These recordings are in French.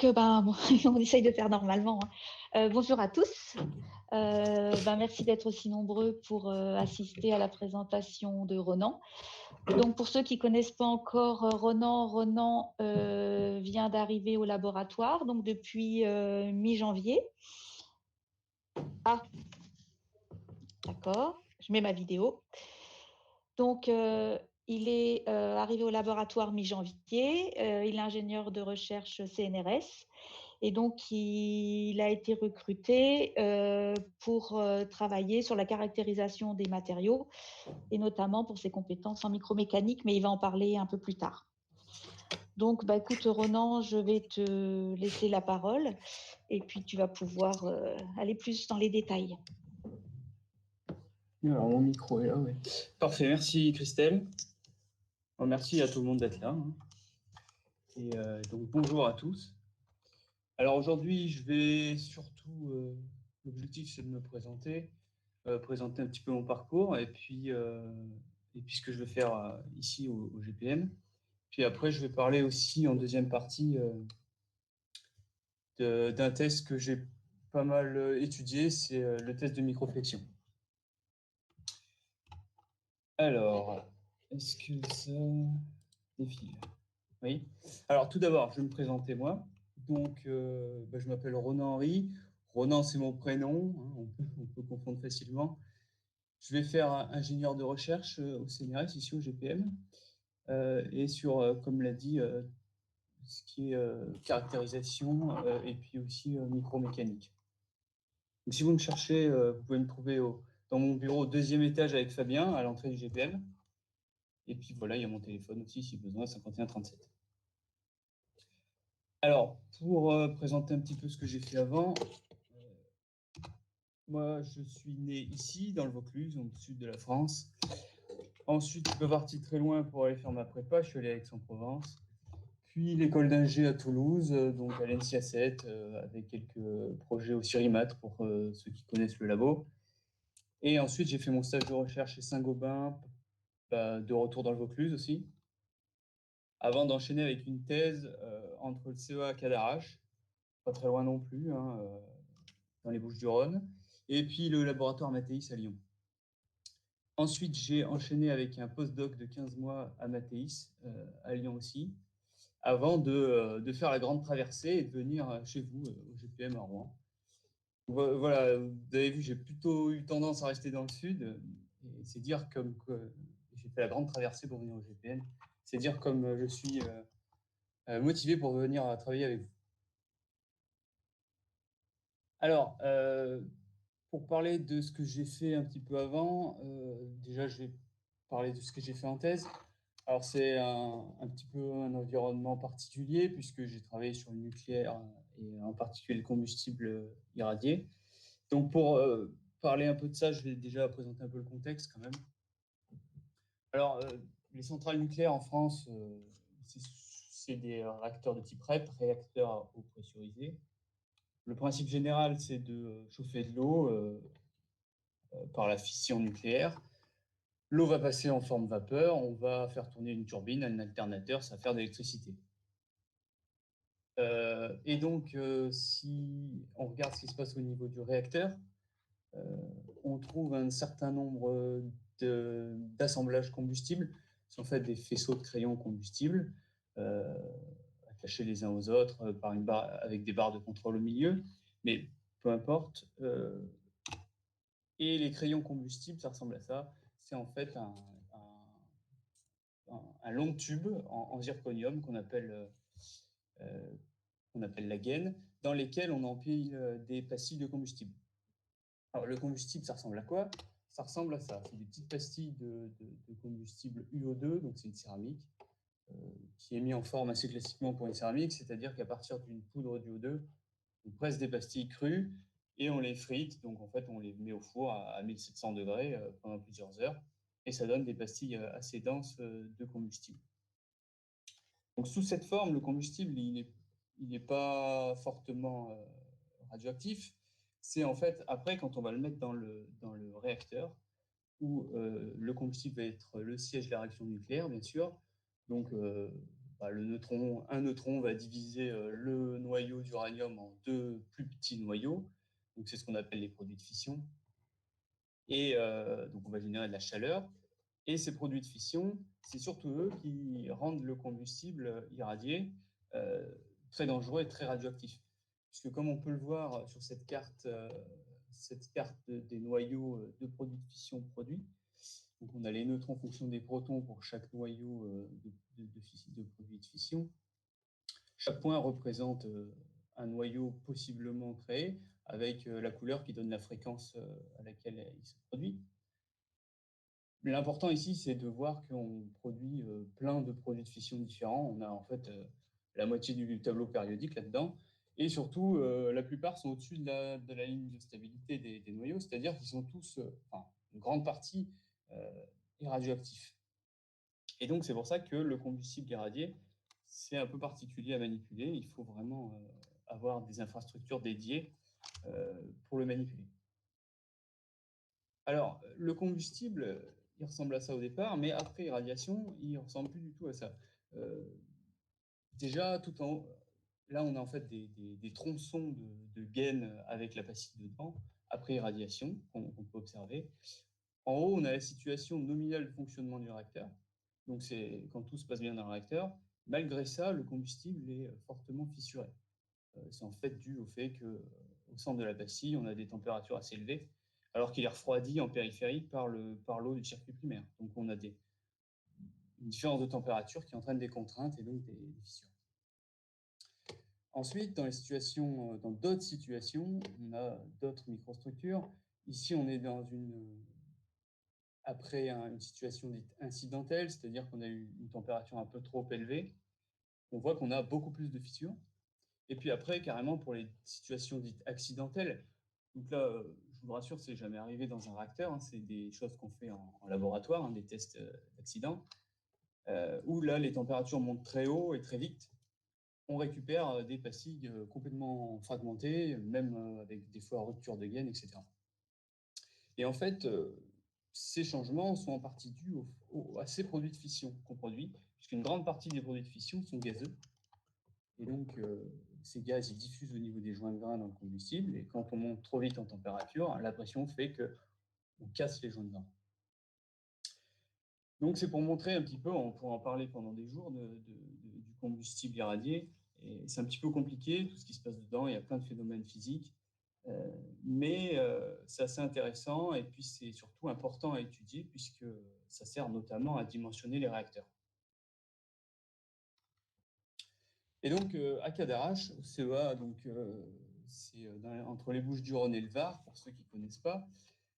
Bon, on essaye de faire normalement, hein. Bonjour à tous. Merci d'être aussi nombreux pour assister à la présentation de Ronan. Donc, pour ceux qui ne connaissent pas encore Ronan vient d'arriver au laboratoire, donc depuis mi-janvier. Ah, d'accord, je mets ma vidéo. Donc, il est arrivé au laboratoire mi-janvier. Il est ingénieur de recherche CNRS. Et donc, il a été recruté pour travailler sur la caractérisation des matériaux et notamment pour ses compétences en micromécanique, mais il va en parler un peu plus tard. Donc, écoute, Ronan, je vais te laisser la parole et puis tu vas pouvoir aller plus dans les détails. Alors, mon micro est là, oui. Parfait, merci Christelle. Merci à tout le monde d'être là. Et donc, bonjour à tous. Alors, aujourd'hui, je vais surtout, l'objectif, c'est de me présenter un petit peu mon parcours et puis ce que je vais faire ici au GPM. Puis après, je vais parler aussi en deuxième partie d'un test que j'ai pas mal étudié, c'est le test de microflexion. Alors, est-ce que ça défile? Oui. Alors, tout d'abord, je vais me présenter moi. Donc, je m'appelle Ronan Henry. Ronan, c'est mon prénom, hein, on peut confondre facilement. Je vais faire ingénieur de recherche au CNRS, ici au GPM, et sur, comme l'a dit, ce qui est caractérisation et puis aussi micromécanique. Donc, si vous me cherchez, vous pouvez me trouver dans mon bureau au deuxième étage avec Fabien, à l'entrée du GPM. Et puis voilà, il y a mon téléphone aussi, si besoin, 51 37. Alors, pour présenter un petit peu ce que j'ai fait avant, moi, je suis né ici, dans le Vaucluse, au sud de la France. Ensuite, je suis parti très loin pour aller faire ma prépa. Je suis allé à Aix-en-Provence. Puis l'école d'ingé à Toulouse, donc à l'ENSIA 7, avec quelques projets au CIRIMAT pour ceux qui connaissent le labo. Et ensuite, j'ai fait mon stage de recherche chez Saint-Gobain, de retour dans le Vaucluse aussi, avant d'enchaîner avec une thèse entre le CEA à Cadarache, pas très loin non plus, dans les Bouches-du-Rhône, et puis le laboratoire Mathéis à Lyon. Ensuite, j'ai enchaîné avec un postdoc de 15 mois à Mathéis, à Lyon aussi, avant de faire la grande traversée et de venir chez vous, au GPM à Rouen. Voilà, vous avez vu, j'ai plutôt eu tendance à rester dans le sud, et c'est dire comme que j'ai fait la grande traversée pour venir au GPM, c'est dire comme je suis motivé pour venir travailler avec vous. Alors, pour parler de ce que j'ai fait un petit peu avant, déjà je vais parler de ce que j'ai fait en thèse. Alors c'est un petit peu un environnement particulier puisque j'ai travaillé sur le nucléaire et en particulier le combustible irradié. Donc pour parler un peu de ça, je vais déjà présenter un peu le contexte quand même. Alors les centrales nucléaires en France, c'est des réacteurs de type REP, réacteurs à eau pressurisée. Le principe général, c'est de chauffer de l'eau par la fission nucléaire. L'eau va passer en forme vapeur, on va faire tourner une turbine, un alternateur, ça va faire de l'électricité. Et donc, si on regarde ce qui se passe au niveau du réacteur, on trouve un certain nombre d'assemblages combustibles. C'est en fait des faisceaux de crayons combustibles attachés les uns aux autres par une barre, avec des barres de contrôle au milieu. Mais peu importe. Et les crayons combustibles, ça ressemble à ça. C'est en fait un long tube en zirconium qu'on appelle la gaine, dans lesquels on empile des pastilles de combustible. Alors le combustible, ça ressemble à quoi? Ça ressemble à ça. C'est des petites pastilles de combustible UO2, donc c'est une céramique, qui est mise en forme assez classiquement pour une céramique, c'est-à-dire qu'à partir d'une poudre d'UO2, on presse des pastilles crues et on les frite. Donc en fait, on les met au four à 1700 degrés pendant plusieurs heures et ça donne des pastilles assez denses de combustible. Donc sous cette forme, le combustible, il n'est pas fortement radioactif. C'est en fait après, quand on va le mettre dans le réacteur, où le combustible va être le siège de la réaction nucléaire, bien sûr. Donc un neutron va diviser le noyau d'uranium en deux plus petits noyaux. Donc, c'est ce qu'on appelle les produits de fission. Et donc, on va générer de la chaleur. Et ces produits de fission, c'est surtout eux qui rendent le combustible irradié très dangereux et très radioactif. Puisque comme on peut le voir sur cette carte des noyaux de produits de fission produits, donc on a les neutrons en fonction des protons pour chaque noyau de produits de fission. Chaque point représente un noyau possiblement créé avec la couleur qui donne la fréquence à laquelle il se produit. L'important ici, c'est de voir qu'on produit plein de produits de fission différents. On a en fait la moitié du tableau périodique là-dedans. Et surtout, la plupart sont au-dessus de la ligne de stabilité des noyaux, c'est-à-dire qu'ils sont tous, une grande partie, radioactifs. Et donc, c'est pour ça que le combustible irradié, c'est un peu particulier à manipuler. Il faut vraiment avoir des infrastructures dédiées pour le manipuler. Alors, le combustible, il ressemble à ça au départ, mais après irradiation, il ne ressemble plus du tout à ça. Déjà, tout en haut, là, on a en fait des tronçons de gaines avec la pacite dedans, après irradiation, qu'on peut observer. En haut, on a la situation nominale de fonctionnement du réacteur. Donc, c'est quand tout se passe bien dans le réacteur. Malgré ça, le combustible est fortement fissuré. C'est en fait dû au fait qu'au centre de la pastille, on a des températures assez élevées, alors qu'il est refroidi en périphérie par l'eau du circuit primaire. Donc, on a une différence de température qui entraîne des contraintes et donc des fissures. Ensuite, dans d'autres situations, on a d'autres microstructures. Ici, on est après une situation dite incidentelle, c'est-à-dire qu'on a eu une température un peu trop élevée. On voit qu'on a beaucoup plus de fissures. Et puis après, carrément, pour les situations dites accidentelles, donc là, je vous rassure, c'est jamais arrivé dans un réacteur, hein, c'est des choses qu'on fait en laboratoire, hein, des tests d'accident, où là, les températures montent très haut et très vite. On récupère des pastilles complètement fragmentées, même avec des fois rupture de gaine, etc. Et en fait, ces changements sont en partie dus à ces produits de fission qu'on produit, puisqu'une grande partie des produits de fission sont gazeux. Et donc, ces gaz, ils diffusent au niveau des joints de grains dans le combustible. Et quand on monte trop vite en température, la pression fait qu'on casse les joints de grains. Donc, c'est pour montrer un petit peu, on pourrait en parler pendant des jours, du combustible irradié. Et c'est un petit peu compliqué, tout ce qui se passe dedans. Il y a plein de phénomènes physiques. Mais c'est assez intéressant et puis c'est surtout important à étudier puisque ça sert notamment à dimensionner les réacteurs. Et donc, à Cadarache, au CEA, c'est entre les Bouches-du-Rhône et le Var, pour ceux qui ne connaissent pas,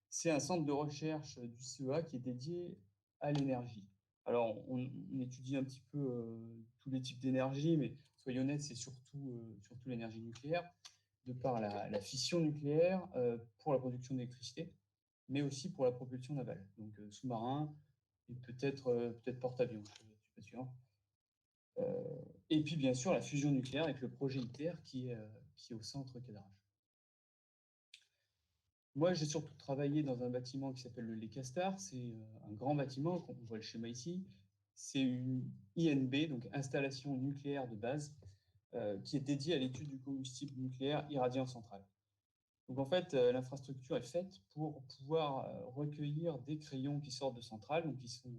c'est un centre de recherche du CEA qui est dédié à l'énergie. Alors, on étudie un petit peu tous les types d'énergie, mais soyons honnêtes, c'est surtout l'énergie nucléaire, de par la fission nucléaire pour la production d'électricité, mais aussi pour la propulsion navale, donc sous-marin et peut-être porte-avions, je ne suis pas sûr. Et puis, bien sûr, la fusion nucléaire avec le projet ITER qui est au centre Cadarache. Moi, j'ai surtout travaillé dans un bâtiment qui s'appelle le Les Castars. C'est un grand bâtiment, on voit le schéma ici. C'est une INB, donc installation nucléaire de base, qui est dédiée à l'étude du combustible nucléaire irradié en centrale. Donc en fait, l'infrastructure est faite pour pouvoir recueillir des crayons qui sortent de centrale, donc qui sont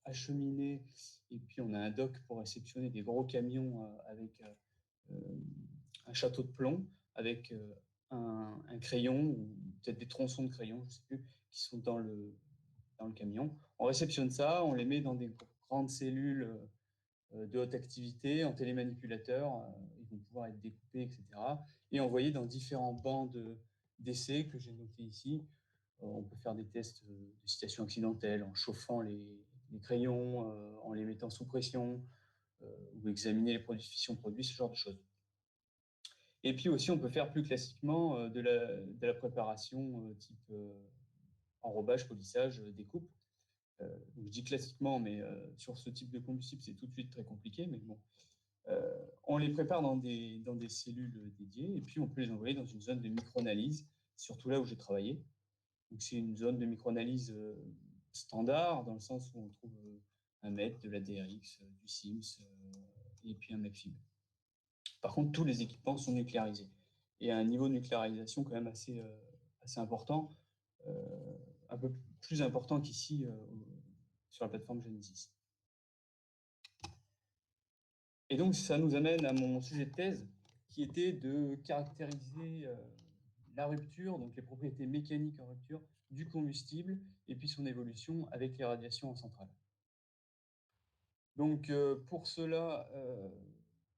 acheminés, et puis on a un dock pour réceptionner des gros camions avec un château de plomb, avec un crayon, ou peut-être des tronçons de crayon, je ne sais plus, qui sont dans le camion. On réceptionne ça, on les met dans des grandes cellules de haute activité, en télémanipulateur, ils vont pouvoir être découpés, etc. Et envoyés dans différents bancs d'essais que j'ai notés ici. On peut faire des tests de situation accidentelle en chauffant les crayons, en les mettant sous pression, ou examiner les produits de fission produits, ce genre de choses. Et puis aussi, on peut faire plus classiquement de la préparation type enrobage, polissage, découpe. Donc je dis classiquement, mais sur ce type de combustible, c'est tout de suite très compliqué. Mais bon, on les prépare dans des cellules dédiées et puis on peut les envoyer dans une zone de micro-analyse, surtout là où j'ai travaillé. Donc c'est une zone de micro-analyse standard, dans le sens où on trouve un MET, de la DRX, du SIMS, et puis un MEP-FIB. Par contre, tous les équipements sont nucléarisés et à un niveau de nucléarisation quand même assez important, un peu plus important qu'ici sur la plateforme Genesis. Et donc, ça nous amène à mon sujet de thèse, qui était de caractériser la rupture, donc les propriétés mécaniques en rupture du combustible et puis son évolution avec les radiations en centrale. Donc, pour cela,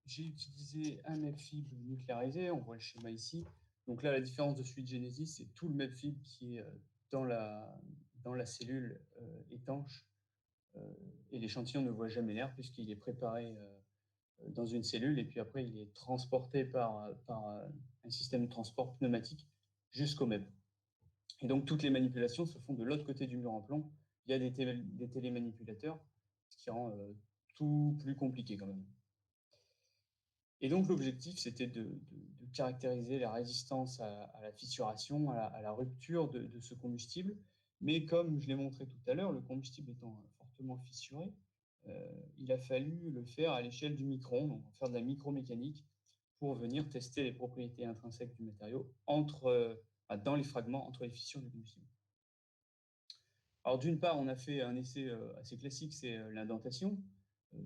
j'ai utilisé un MEP-FIB nucléarisé, on voit le schéma ici. Donc là, la différence de celui de Genesis, c'est tout le MEP-FIB qui est dans la cellule étanche et l'échantillon ne voit jamais l'air puisqu'il est préparé dans une cellule et puis après il est transporté par un système de transport pneumatique jusqu'au MEP. Et donc toutes les manipulations se font de l'autre côté du mur en plomb via des télémanipulateurs, ce qui rend tout plus compliqué quand même. Et donc l'objectif c'était de caractériser la résistance à la fissuration, à la rupture de ce combustible, mais comme je l'ai montré tout à l'heure, le combustible étant fortement fissuré, il a fallu le faire à l'échelle du micron, donc faire de la micromécanique pour venir tester les propriétés intrinsèques du matériau dans les fragments entre les fissures du combustible. Alors d'une part, on a fait un essai assez classique, c'est l'indentation.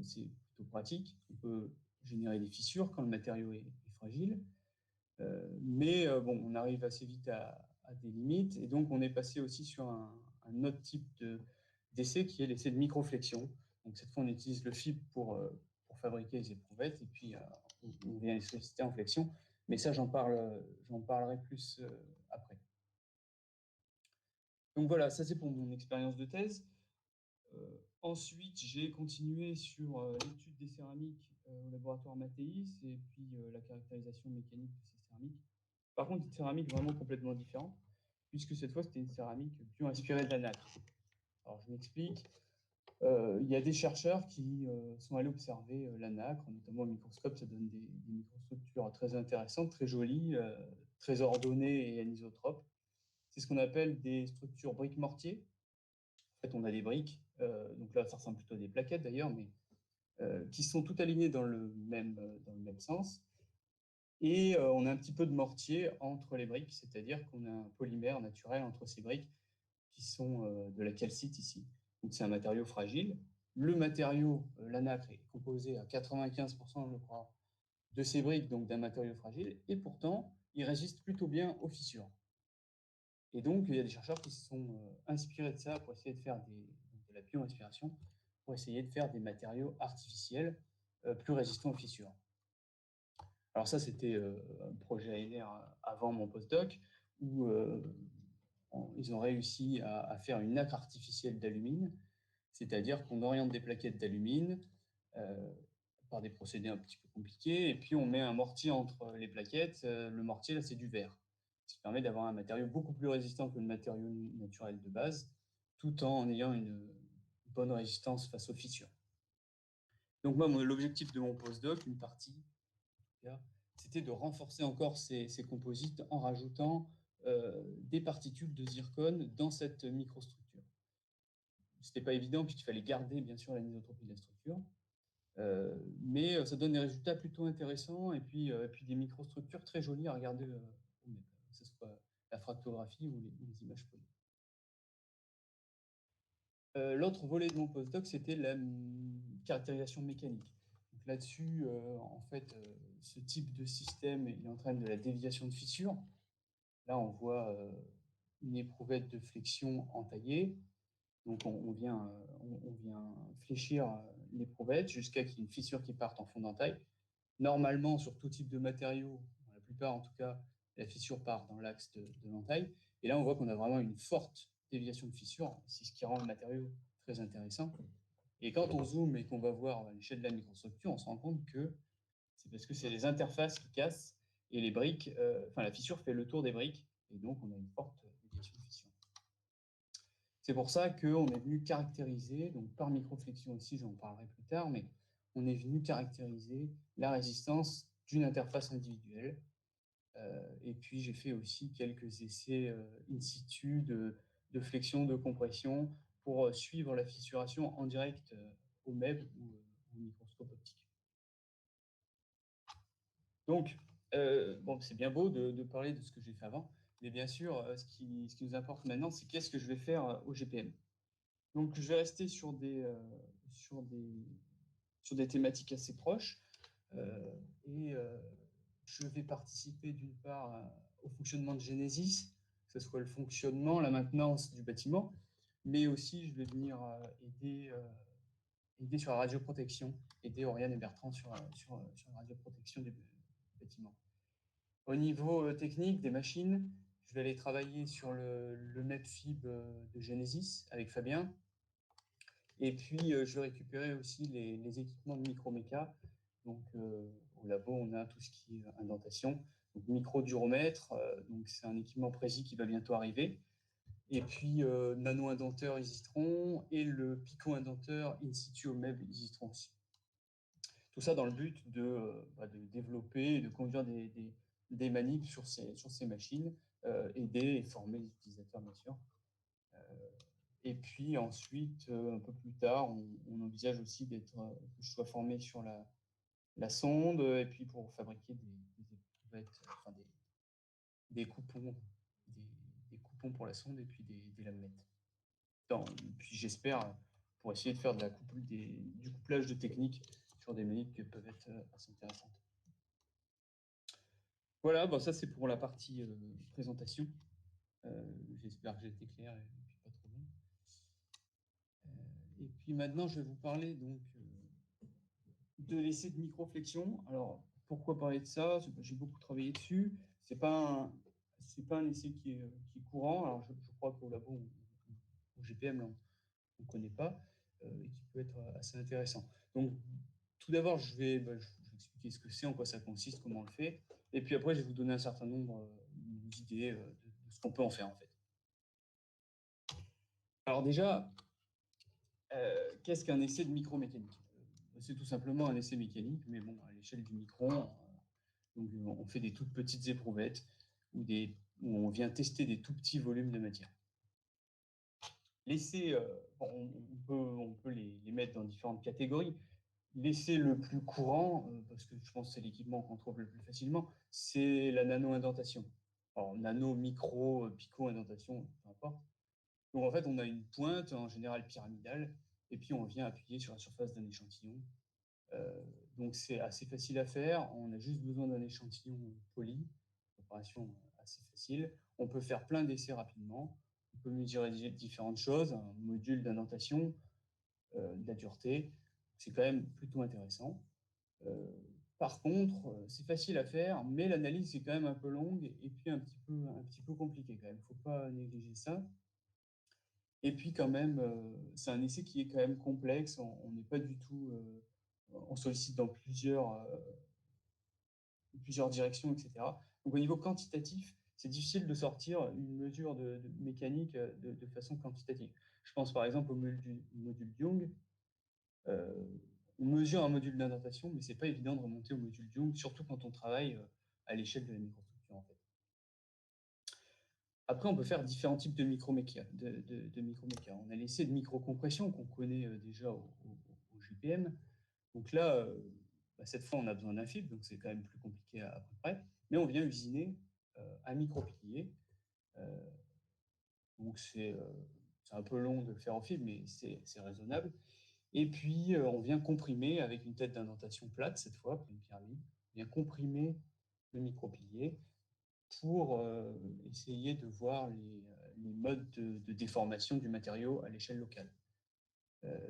C'est plutôt pratique. On peut générer des fissures quand le matériau est fragile. Mais bon, on arrive assez vite à des limites. Et donc, on est passé aussi sur un autre type d'essai qui est l'essai de microflexion. Donc, cette fois, on utilise le FIB pour fabriquer les éprouvettes et puis on vient les solliciter en flexion. Mais ça, j'en parlerai plus après. Donc voilà, ça c'est pour mon expérience de thèse. Ensuite, j'ai continué sur l'étude des céramiques au laboratoire Mathéis et puis la caractérisation mécanique de ces céramiques. Par contre, une céramique vraiment complètement différente, puisque cette fois, c'était une céramique plus inspirée de la nacre. Alors, je m'explique. Il y a des chercheurs qui sont allés observer la nacre, notamment au microscope. Ça donne des microstructures très intéressantes, très jolies, très ordonnées et anisotropes. C'est ce qu'on appelle des structures briques-mortier. En fait, on a des briques, donc là, ça ressemble plutôt à des plaquettes d'ailleurs, mais qui sont toutes alignées dans le même sens. Et on a un petit peu de mortier entre les briques, c'est-à-dire qu'on a un polymère naturel entre ces briques qui sont de la calcite ici. Donc c'est un matériau fragile. Le matériau, la nacre, est composé à 95%, je crois, de ces briques, donc d'un matériau fragile, et pourtant, il résiste plutôt bien aux fissures. Et donc, il y a des chercheurs qui se sont inspirés de ça pour essayer de faire de la biorespiration, pour essayer de faire des matériaux artificiels plus résistants aux fissures. Alors ça, c'était un projet ANR avant mon postdoc, où ils ont réussi à faire une nacre artificielle d'alumine, c'est-à-dire qu'on oriente des plaquettes d'alumine par des procédés un petit peu compliqués, et puis on met un mortier entre les plaquettes. Le mortier, là, c'est du verre, ce qui permet d'avoir un matériau beaucoup plus résistant que le matériau naturel de base, tout en ayant une bonne résistance face aux fissures. Donc moi, l'objectif de mon postdoc, une partie, c'était de renforcer encore ces composites en rajoutant des particules de zircone dans cette microstructure. Ce n'était pas évident puisqu'il fallait garder bien sûr l'anisotropie de la structure, mais ça donne des résultats plutôt intéressants et puis des microstructures très jolies à regarder, que ce soit la fractographie ou les images polies. L'autre volet de mon postdoc, c'était la caractérisation mécanique. Là-dessus, en fait, ce type de système il entraîne de la déviation de fissures. Là, on voit une éprouvette de flexion entaillée. Donc, on vient fléchir l'éprouvette jusqu'à qu'il y ait une fissure qui parte en fond d'entaille. Normalement, sur tout type de matériau, la plupart en tout cas, la fissure part dans l'axe de l'entaille. Et là, on voit qu'on a vraiment une forte déviation de fissure. C'est ce qui rend le matériau très intéressant. Et quand on zoome et qu'on va voir à l'échelle de la microstructure, on se rend compte que c'est parce que c'est les interfaces qui cassent et les briques, la fissure fait le tour des briques et donc on a une forte déviation de fissure. C'est pour ça qu'on est venu caractériser, donc par microflexion aussi, j'en parlerai plus tard, mais on est venu caractériser la résistance d'une interface individuelle. Et puis j'ai fait aussi quelques essais in situ de flexion, de compression pour suivre la fissuration en direct au MEB ou au microscope optique. Donc, bon, c'est bien beau de parler de ce que j'ai fait avant, mais bien sûr, ce qui nous importe maintenant, c'est qu'est-ce que je vais faire au GPM. Donc, je vais rester sur des, sur des thématiques assez proches et je vais participer d'une part au fonctionnement de Genesis, que ce soit le fonctionnement, la maintenance du bâtiment, mais aussi je vais venir aider sur la radioprotection, aider Oriane et Bertrand sur la radioprotection du bâtiment. Au niveau technique des machines, je vais aller travailler sur le MEPFib de Genesis avec Fabien. Et puis, je vais récupérer aussi les équipements de microméca. Donc, au labo, on a tout ce qui est indentation. Donc, micro-duromètre, donc c'est un équipement précis qui va bientôt arriver. Et puis, nano-indenteur Isitron et le pico-indenteur in situ au MEB Isitron aussi. Tout ça dans le but de développer et de conduire des manips sur ces machines, aider et former les utilisateurs, bien sûr. Et puis ensuite, un peu plus tard, on envisage aussi que je sois formé sur la sonde, et puis pour fabriquer des coupons, des coupons pour la sonde, et puis des lamettes. Puis j'espère pour essayer de faire du couplage de techniques sur des manips qui peuvent être assez intéressantes. Voilà, bon, ça c'est pour la partie présentation. J'espère que j'ai été clair et puis pas trop long. Et puis maintenant, je vais vous parler donc de l'essai de microflexion. Alors, pourquoi parler de ça? J'ai beaucoup travaillé dessus. C'est pas un essai qui est courant. Alors, je crois qu'au labo, au GPM, là, on ne connaît pas et qui peut être assez intéressant. Donc, tout d'abord, je vais expliquer ce que c'est, en quoi ça consiste, comment on le fait. Et puis après, je vais vous donner un certain nombre d'idées de ce qu'on peut en faire, en fait. Alors déjà, qu'est-ce qu'un essai de micromécanique? C'est tout simplement un essai mécanique, mais bon, à l'échelle du micron. Donc, on fait des toutes petites éprouvettes où on vient tester des tout petits volumes de matière. L'essai, on peut les mettre dans différentes catégories. L'essai le plus courant, parce que je pense que c'est l'équipement qu'on trouve le plus facilement, c'est la nano-indentation. Alors, nano, micro, pico-indentation, peu importe. Donc, en fait, on a une pointe, en général pyramidale, et puis on vient appuyer sur la surface d'un échantillon. Donc, c'est assez facile à faire. On a juste besoin d'un échantillon poli, opération assez facile. On peut faire plein d'essais rapidement. On peut mesurer différentes choses, un module d'indentation, de la dureté. C'est quand même plutôt intéressant. Par contre, c'est facile à faire, mais l'analyse est quand même un peu longue et puis un petit peu compliquée quand même. Il ne faut pas négliger ça. Et puis quand même, c'est un essai qui est quand même complexe. On n'est pas du tout, on sollicite dans plusieurs directions, etc. Donc au niveau quantitatif, c'est difficile de sortir une mesure de mécanique de façon quantitative. Je pense par exemple au module Young. On mesure un module d'indentation, mais c'est pas évident de remonter au module Young, surtout quand on travaille à l'échelle de la microstructure en fait. Après, on peut faire différents types de microméca. On a l'essai de microcompression qu'on connaît déjà au GPM. Donc là, cette fois, on a besoin d'un fil, donc c'est quand même plus compliqué à peu près. Mais on vient usiner un micropilier. Donc c'est un peu long de le faire au fil, mais c'est raisonnable. Et puis, on vient comprimer avec une tête d'indentation plate, cette fois, pour une pyramide. On vient comprimer le micropilier pour essayer de voir les modes de déformation du matériau à l'échelle locale.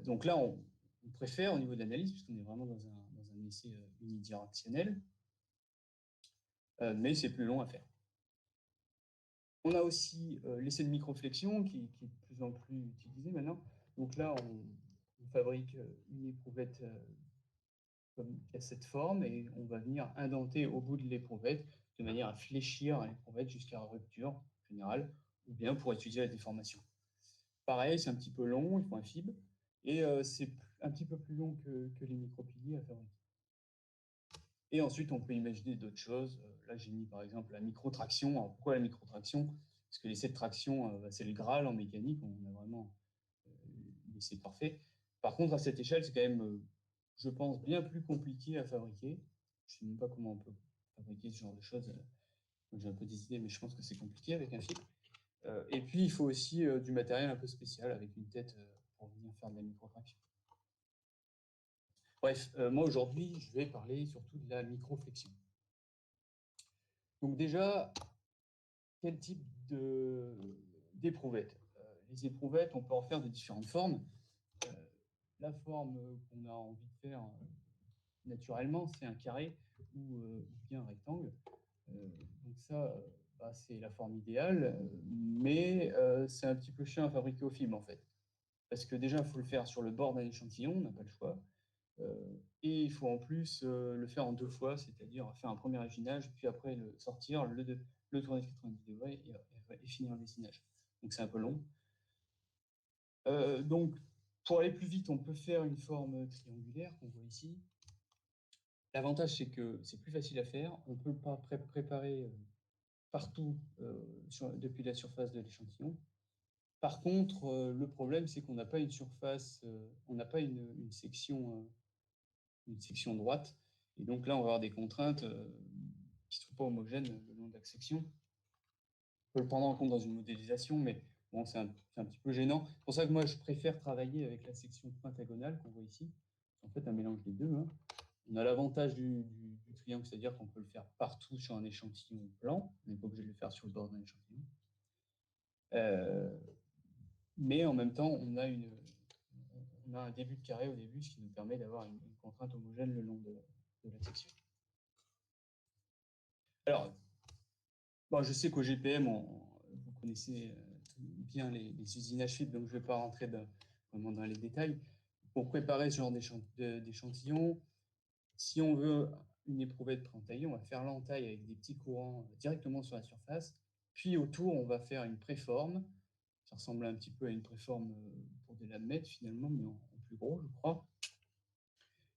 Donc là, on préfère au niveau de l'analyse, puisqu'on est vraiment dans un essai unidirectionnel, mais c'est plus long à faire. On a aussi l'essai de microflexion qui est de plus en plus utilisé maintenant. Donc là, on fabrique une éprouvette qui a cette forme et on va venir indenter au bout de l'éprouvette de manière à fléchir l'éprouvette jusqu'à la rupture en général, ou bien pour étudier la déformation. Pareil, c'est un petit peu long, il faut un fib, et c'est un petit peu plus long que les micropiliers à fabriquer. Et ensuite, on peut imaginer d'autres choses. Là, j'ai mis par exemple la microtraction. Alors, pourquoi la microtraction? Parce que l'essai de traction, c'est le Graal en mécanique. On a vraiment l'essai parfait. Par contre, à cette échelle, c'est quand même, je pense, bien plus compliqué à fabriquer. Je ne sais même pas comment on peut fabriquer ce genre de choses. J'ai un peu des idées, mais je pense que c'est compliqué avec un filtre. Et puis, il faut aussi du matériel un peu spécial avec une tête pour venir faire de la microfraction. Bref, moi aujourd'hui, je vais parler surtout de la microflexion. Donc déjà, quel type d'éprouvettes? Les éprouvettes, on peut en faire de différentes formes. La forme qu'on a envie de faire naturellement, c'est un carré ou bien un rectangle. Donc ça, c'est la forme idéale, mais c'est un petit peu chiant à fabriquer au film en fait. Parce que déjà, il faut le faire sur le bord d'un échantillon, on n'a pas le choix. Et il faut en plus le faire en 2 fois, c'est-à-dire faire un premier affinage, puis après le sortir, le tourner de 90 degrés et finir le dessinage. Donc c'est un peu long. Donc pour aller plus vite, on peut faire une forme triangulaire qu'on voit ici. L'avantage, c'est que c'est plus facile à faire. On peut pas préparer partout depuis la surface de l'échantillon. Par contre, le problème, c'est qu'on n'a pas une surface, on n'a pas une section droite. Et donc là, on va avoir des contraintes qui ne sont pas homogènes le long de la section. On peut le prendre en compte dans une modélisation, mais bon, c'est un petit peu gênant. C'est pour ça que moi, je préfère travailler avec la section pentagonale qu'on voit ici. C'est en fait un mélange des deux. Hein. On a l'avantage du triangle, c'est-à-dire qu'on peut le faire partout sur un échantillon plan. On n'est pas obligé de le faire sur le bord d'un échantillon. Mais en même temps, on a un début de carré au début, ce qui nous permet d'avoir une contrainte homogène le long de la section. Alors, bon, je sais qu'au GPM, vous connaissez bien les usinages FIB, donc je ne vais pas rentrer vraiment dans les détails. Pour préparer ce genre d'échantillon, si on veut une éprouvette préentaillée, on va faire l'entaille avec des petits courants directement sur la surface. Puis autour, on va faire une préforme. Ça ressemble un petit peu à une préforme pour des lamelles finalement, mais en plus gros, je crois.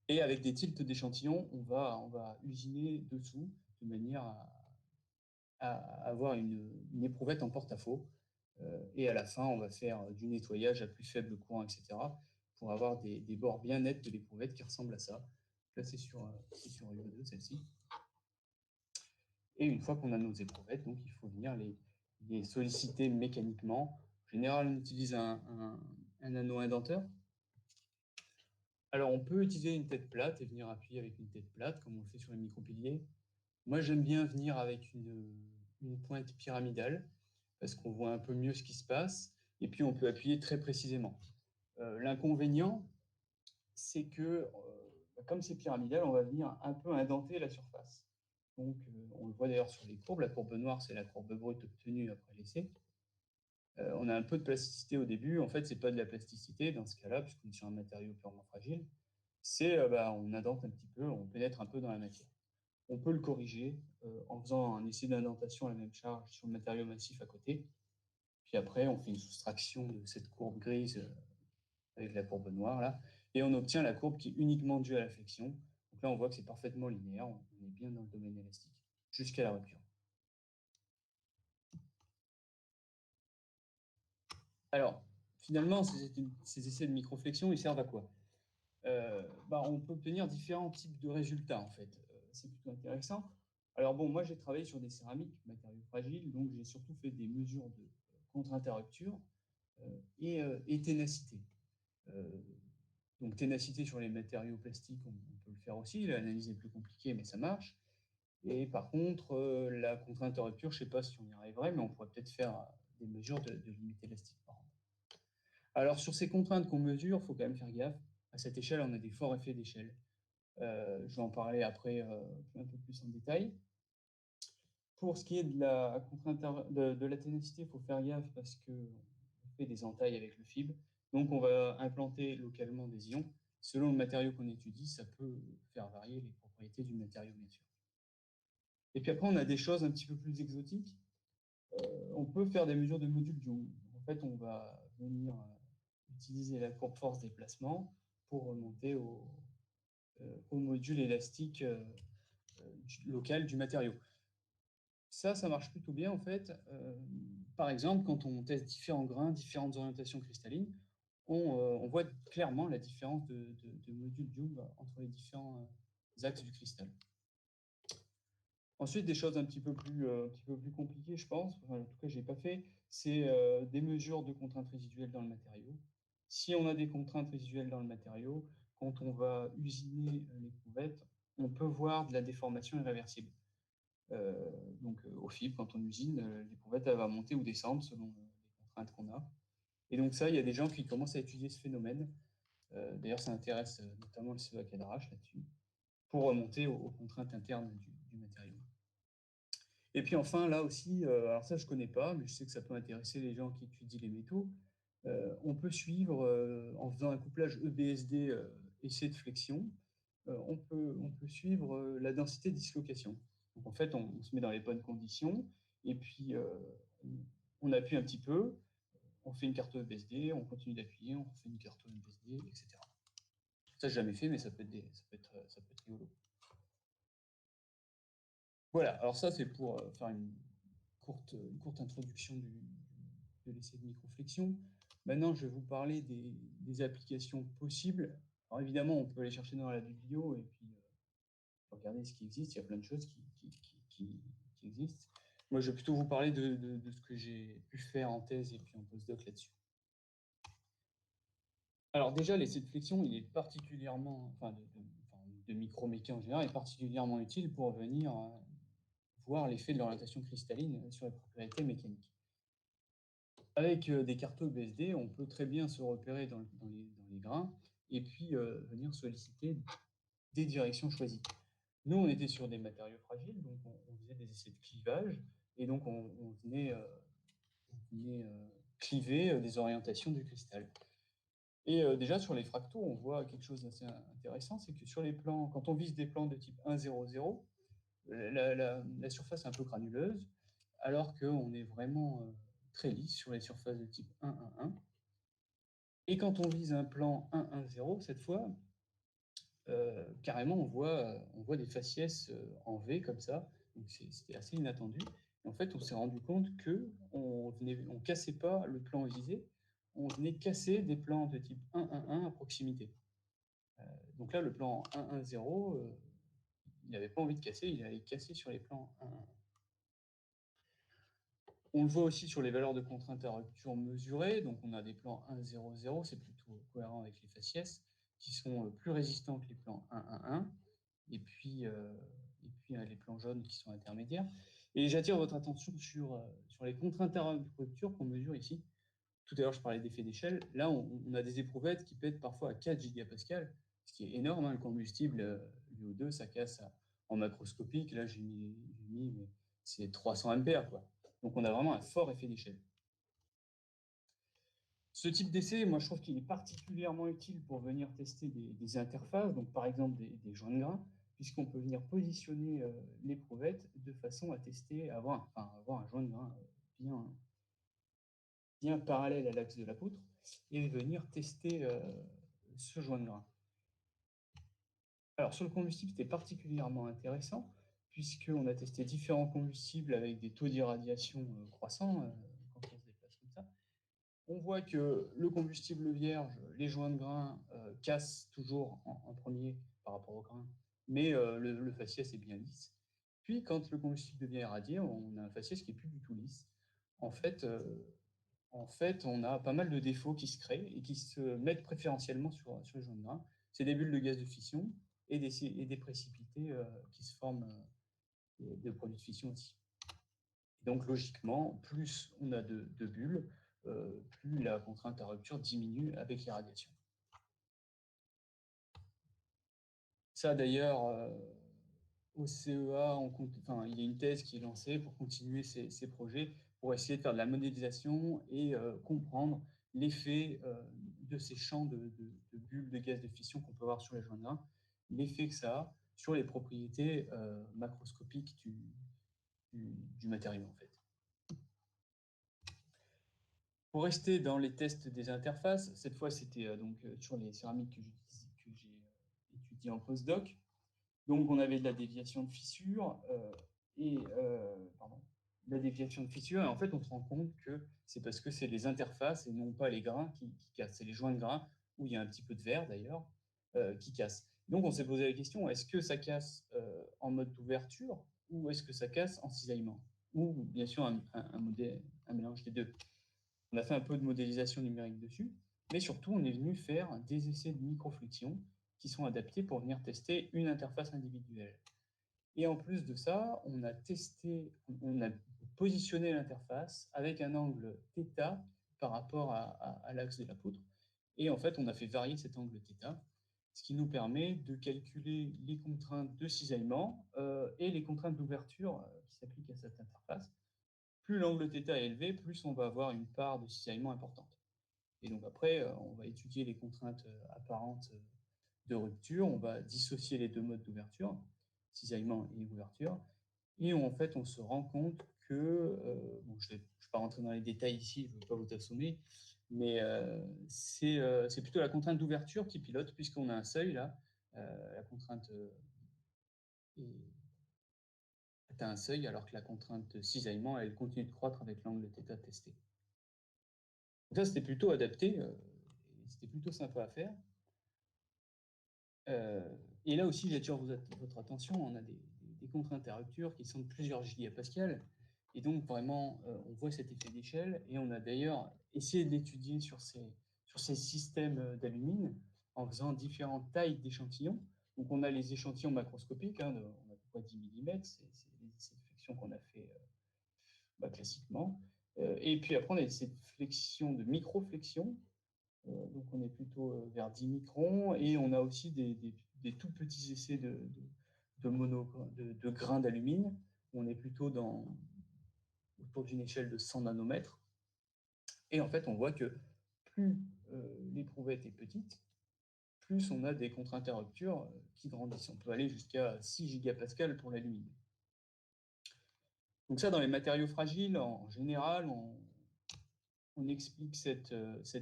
Et avec des tilts d'échantillons, on va usiner dessous de manière à avoir une éprouvette en porte-à-faux. Et à la fin, on va faire du nettoyage à plus faible courant, etc. pour avoir des bords bien nets de l'éprouvette qui ressemblent à ça. Là, c'est sur UV2, celle-ci. Et une fois qu'on a nos éprouvettes, donc il faut venir les solliciter mécaniquement. En général, on utilise un anneau indenteur. Alors, on peut utiliser une tête plate et venir appuyer avec une tête plate, comme on le fait sur les micropiliers. Moi, j'aime bien venir avec une pointe pyramidale, parce qu'on voit un peu mieux ce qui se passe, et puis on peut appuyer très précisément. L'inconvénient, c'est que, comme c'est pyramidal, on va venir un peu indenter la surface. Donc, on le voit d'ailleurs sur les courbes. La courbe noire, c'est la courbe brute obtenue après l'essai. On a un peu de plasticité au début. En fait, ce n'est pas de la plasticité dans ce cas-là, puisqu'on est sur un matériau purement fragile. C'est on indente un petit peu, on pénètre un peu dans la matière. On peut le corriger en faisant un essai d'indentation à la même charge sur le matériau massif à côté. Puis après, on fait une soustraction de cette courbe grise avec la courbe noire, là, et on obtient la courbe qui est uniquement due à la flexion. Donc là, on voit que c'est parfaitement linéaire, on est bien dans le domaine élastique, jusqu'à la rupture. Alors, finalement, ces essais de microflexion, ils servent à quoi? On peut obtenir différents types de résultats, en fait. C'est plutôt intéressant. Alors bon, moi, j'ai travaillé sur des céramiques, matériaux fragiles, donc j'ai surtout fait des mesures de contrainte à rupture et ténacité. Donc ténacité sur les matériaux plastiques, on peut le faire aussi. L'analyse est plus compliquée, mais ça marche. Et par contre, la contrainte à rupture, je ne sais pas si on y arriverait, mais on pourrait peut-être faire des mesures de limite élastique par an. Alors sur ces contraintes qu'on mesure, il faut quand même faire gaffe. À cette échelle, on a des forts effets d'échelle. Je vais en parler après un peu plus en détail. Pour ce qui est de la contrainte de la ténacité, il faut faire gaffe parce qu'on fait des entailles avec le fibre. Donc on va implanter localement des ions. Selon le matériau qu'on étudie, ça peut faire varier les propriétés du matériau, bien sûr. Et puis après, on a des choses un petit peu plus exotiques. On peut faire des mesures de modules Young. En fait, on va venir utiliser la courbe force déplacement pour remonter au module élastique local du matériau. Ça marche plutôt bien en fait. Par exemple, quand on teste différents grains, différentes orientations cristallines, on voit clairement la différence de module Young entre les différents axes du cristal. Ensuite, des choses un petit peu plus compliquées, je pense, enfin, en tout cas, je n'ai pas fait, c'est des mesures de contraintes résiduelles dans le matériau. Si on a des contraintes résiduelles dans le matériau, quand on va usiner l'éprouvette, on peut voir de la déformation irréversible. Donc, au fibre, quand on usine, l'éprouvette, elle va monter ou descendre selon les contraintes qu'on a. Et donc ça, il y a des gens qui commencent à étudier ce phénomène. D'ailleurs, ça intéresse notamment le CEA Cadarache là-dessus, pour remonter aux contraintes internes du matériau. Et puis enfin, là aussi, alors ça je ne connais pas, mais je sais que ça peut intéresser les gens qui étudient les métaux. On peut suivre, en faisant un couplage EBSD essai de flexion, on peut suivre la densité de dislocation. Donc en fait, on se met dans les bonnes conditions, et puis on appuie un petit peu, on fait une carte EBSD, on continue d'appuyer, on fait une carte EBSD, etc. Ça, je n'ai jamais fait, mais ça peut être rigolo. Voilà, alors ça, c'est pour faire une courte introduction de l'essai de microflexion. Maintenant, je vais vous parler des applications possibles. Alors évidemment, on peut aller chercher dans la biblio et puis regarder ce qui existe. Il y a plein de choses qui existent. Moi, je vais plutôt vous parler de ce que j'ai pu faire en thèse et puis en postdoc là-dessus. Alors déjà, l'essai de flexion, il est particulièrement, de microméca en général, est particulièrement utile pour venir voir l'effet de l'orientation cristalline sur les propriétés mécaniques. Avec des cartes BSD, on peut très bien se repérer dans les grains et puis venir solliciter des directions choisies. Nous, on était sur des matériaux fragiles, donc on faisait des essais de clivage et donc on venait cliver des orientations du cristal. Et déjà, sur les fractaux, on voit quelque chose d'assez intéressant, c'est que sur les plans, quand on vise des plans de type 1, 0, 0, la surface est un peu granuleuse, alors qu'on est vraiment très lisse sur les surfaces de type 1, 1, 1. Et quand on vise un plan 1, 1, 0, cette fois, carrément, on voit des faciès en V comme ça. Donc c'était assez inattendu. Et en fait, on s'est rendu compte qu'on ne cassait pas le plan visé, on venait casser des plans de type 1, 1, 1 à proximité. Donc là, le plan 1, 1, 0, il n'avait pas envie de casser, il allait casser sur les plans 1, 1. On le voit aussi sur les valeurs de contrainte à rupture mesurées. Donc on a des plans 1, 0, 0, c'est plutôt cohérent avec les faciès, qui sont plus résistants que les plans 1, 1, 1. Et puis les plans jaunes qui sont intermédiaires. Et j'attire votre attention sur les contraintes à rupture qu'on mesure ici. Tout à l'heure, je parlais d'effet d'échelle. Là, on a des éprouvettes qui pètent parfois à 4 gigapascales, ce qui est énorme. Hein, le combustible, l'UO2, ça casse en macroscopique. Là, j'ai mis mais c'est 300 ampères, quoi. Donc, on a vraiment un fort effet d'échelle. Ce type d'essai, moi, je trouve qu'il est particulièrement utile pour venir tester des interfaces, donc par exemple des joints de grains, puisqu'on peut venir positionner l'éprouvette de façon à tester, avoir un joint de grain bien parallèle à l'axe de la poutre, et venir tester ce joint de grain. Alors, sur le combustible, c'était particulièrement intéressant, puisqu'on a testé différents combustibles avec des taux d'irradiation croissants quand on se déplace comme ça. On voit que le combustible vierge, les joints de grain cassent toujours en premier par rapport au grain, mais le faciès est bien lisse. Puis, quand le combustible devient irradié, on a un faciès qui n'est plus du tout lisse. En fait, on a pas mal de défauts qui se créent et qui se mettent préférentiellement sur les joints de grain. C'est des bulles de gaz de fission et des précipités qui se forment de produits de fission aussi. Et donc, logiquement, plus on a de bulles, plus la contrainte à rupture diminue avec l'irradiation. Ça, d'ailleurs, au CEA, il y a une thèse qui est lancée pour continuer ces projets, pour essayer de faire de la modélisation et comprendre l'effet de ces champs de bulles de gaz de fission qu'on peut avoir sur les joints de grain, l'effet que ça a sur les propriétés macroscopiques du matériau, en fait. Pour rester dans les tests des interfaces, cette fois c'était sur les céramiques que j'ai étudiées en postdoc. Donc on avait de la déviation de fissure la déviation de fissure, et en fait on se rend compte que c'est parce que c'est les interfaces et non pas les grains qui cassent. C'est les joints de grains, où il y a un petit peu de verre d'ailleurs, qui cassent. Donc on s'est posé la question, est-ce que ça casse en mode d'ouverture ou est-ce que ça casse en cisaillement? Ou bien sûr un mélange des deux. On a fait un peu de modélisation numérique dessus, mais surtout on est venu faire des essais de microflexion qui sont adaptés pour venir tester une interface individuelle. Et en plus de ça, on a positionné l'interface avec un angle θ par rapport à l'axe de la poutre. Et en fait, on a fait varier cet angle θ, ce qui nous permet de calculer les contraintes de cisaillement et les contraintes d'ouverture qui s'appliquent à cette interface. Plus l'angle θ est élevé, plus on va avoir une part de cisaillement importante. Et donc après, on va étudier les contraintes apparentes de rupture, on va dissocier les deux modes d'ouverture, cisaillement et ouverture, et en fait, on se rend compte que, bon, je ne vais pas rentrer dans les détails ici, je ne veux pas vous assommer, mais c'est plutôt la contrainte d'ouverture qui pilote, puisqu'on a un seuil là, la contrainte atteint un seuil, alors que la contrainte de cisaillement, elle continue de croître avec l'angle θ testé. Donc ça, c'était plutôt adapté, c'était plutôt sympa à faire. Et là aussi, j'attire votre attention, on a des contraintes à rupture qui sont de plusieurs gigapascales, et donc vraiment, on voit cet effet d'échelle, et on a d'ailleurs essayé de l'étudier sur ces systèmes d'alumine en faisant différentes tailles d'échantillons. Donc on a les échantillons macroscopiques, hein, on a à peu près 10 mm, c'est les essais de flexion qu'on a fait classiquement. Et puis après, on a des essais de flexion, de microflexion, donc on est plutôt vers 10 microns, et on a aussi des tout petits essais de grains d'alumine. On est plutôt autour d'une échelle de 100 nanomètres. Et en fait, on voit que plus l'éprouvette est petite, plus on a des contraintes à rupture qui grandissent. On peut aller jusqu'à 6 gigapascales pour l'alumine. Donc ça, dans les matériaux fragiles, en général, on explique cet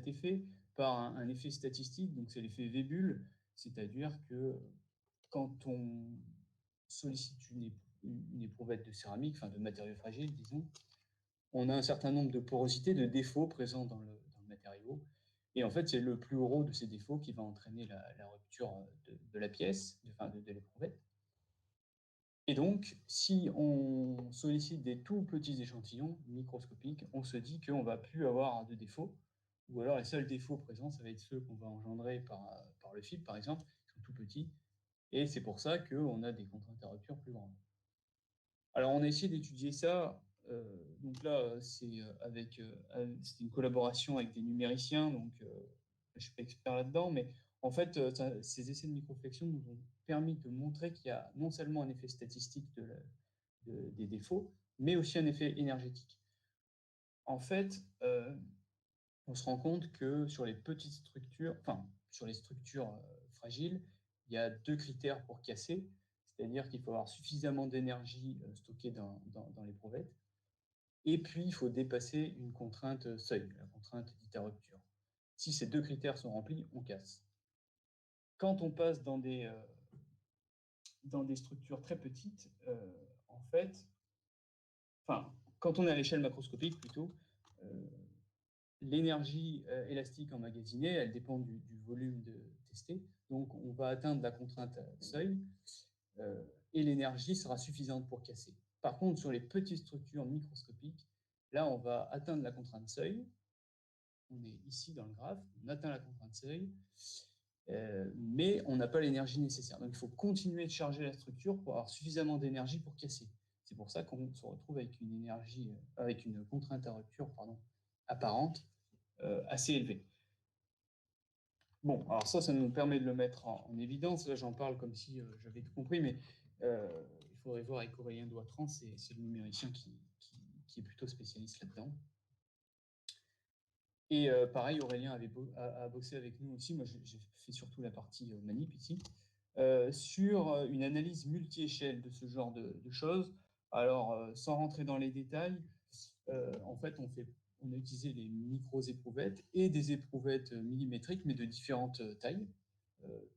effet par un effet statistique, donc c'est l'effet Weibull, c'est-à-dire que quand on sollicite une éprouvette de céramique, enfin de matériaux fragiles, disons, on a un certain nombre de porosités, de défauts présents dans le matériau. Et en fait, c'est le plus gros de ces défauts qui va entraîner la rupture de la pièce, de l'éprouvette. Et donc, si on sollicite des tout petits échantillons microscopiques, on se dit qu'on ne va plus avoir de défauts, ou alors les seuls défauts présents, ça va être ceux qu'on va engendrer par le fil, par exemple, qui sont tout petits, et c'est pour ça qu'on a des contraintes à rupture plus grandes. Alors, on a essayé d'étudier ça, donc là, c'est une collaboration avec des numériciens, donc je ne suis pas expert là-dedans, mais en fait, ces essais de microflexion nous ont permis de montrer qu'il y a non seulement un effet statistique des défauts, mais aussi un effet énergétique. En fait, on se rend compte que sur les petites structures, enfin, sur les structures fragiles, il y a deux critères pour casser, c'est-à-dire qu'il faut avoir suffisamment d'énergie stockée dans l'éprouvette, et puis il faut dépasser une contrainte seuil, la contrainte dite à rupture. Si ces deux critères sont remplis, on casse. Quand on passe dans des structures très petites, en fait, enfin, quand on est à l'échelle macroscopique plutôt, l'énergie élastique emmagasinée, elle dépend du volume testé. Donc, on va atteindre la contrainte seuil et l'énergie sera suffisante pour casser. Par contre, sur les petites structures microscopiques, là, on va atteindre la contrainte seuil. On est ici dans le graphe, on atteint la contrainte seuil, mais on n'a pas l'énergie nécessaire. Donc, il faut continuer de charger la structure pour avoir suffisamment d'énergie pour casser. C'est pour ça qu'on se retrouve avec une contrainte à rupture apparente assez élevée. Bon, alors ça nous permet de le mettre en évidence. Là, j'en parle comme si j'avais tout compris, mais il faudrait voir avec Aurélien Doitran, c'est le numéricien qui est plutôt spécialiste là-dedans. Et pareil, Aurélien a bossé avec nous aussi. Moi, j'ai fait surtout la partie manip ici, sur une analyse multi-échelle de ce genre de choses. Alors, sans rentrer dans les détails, en fait, on a utilisé les micro-éprouvettes et des éprouvettes millimétriques, mais de différentes tailles,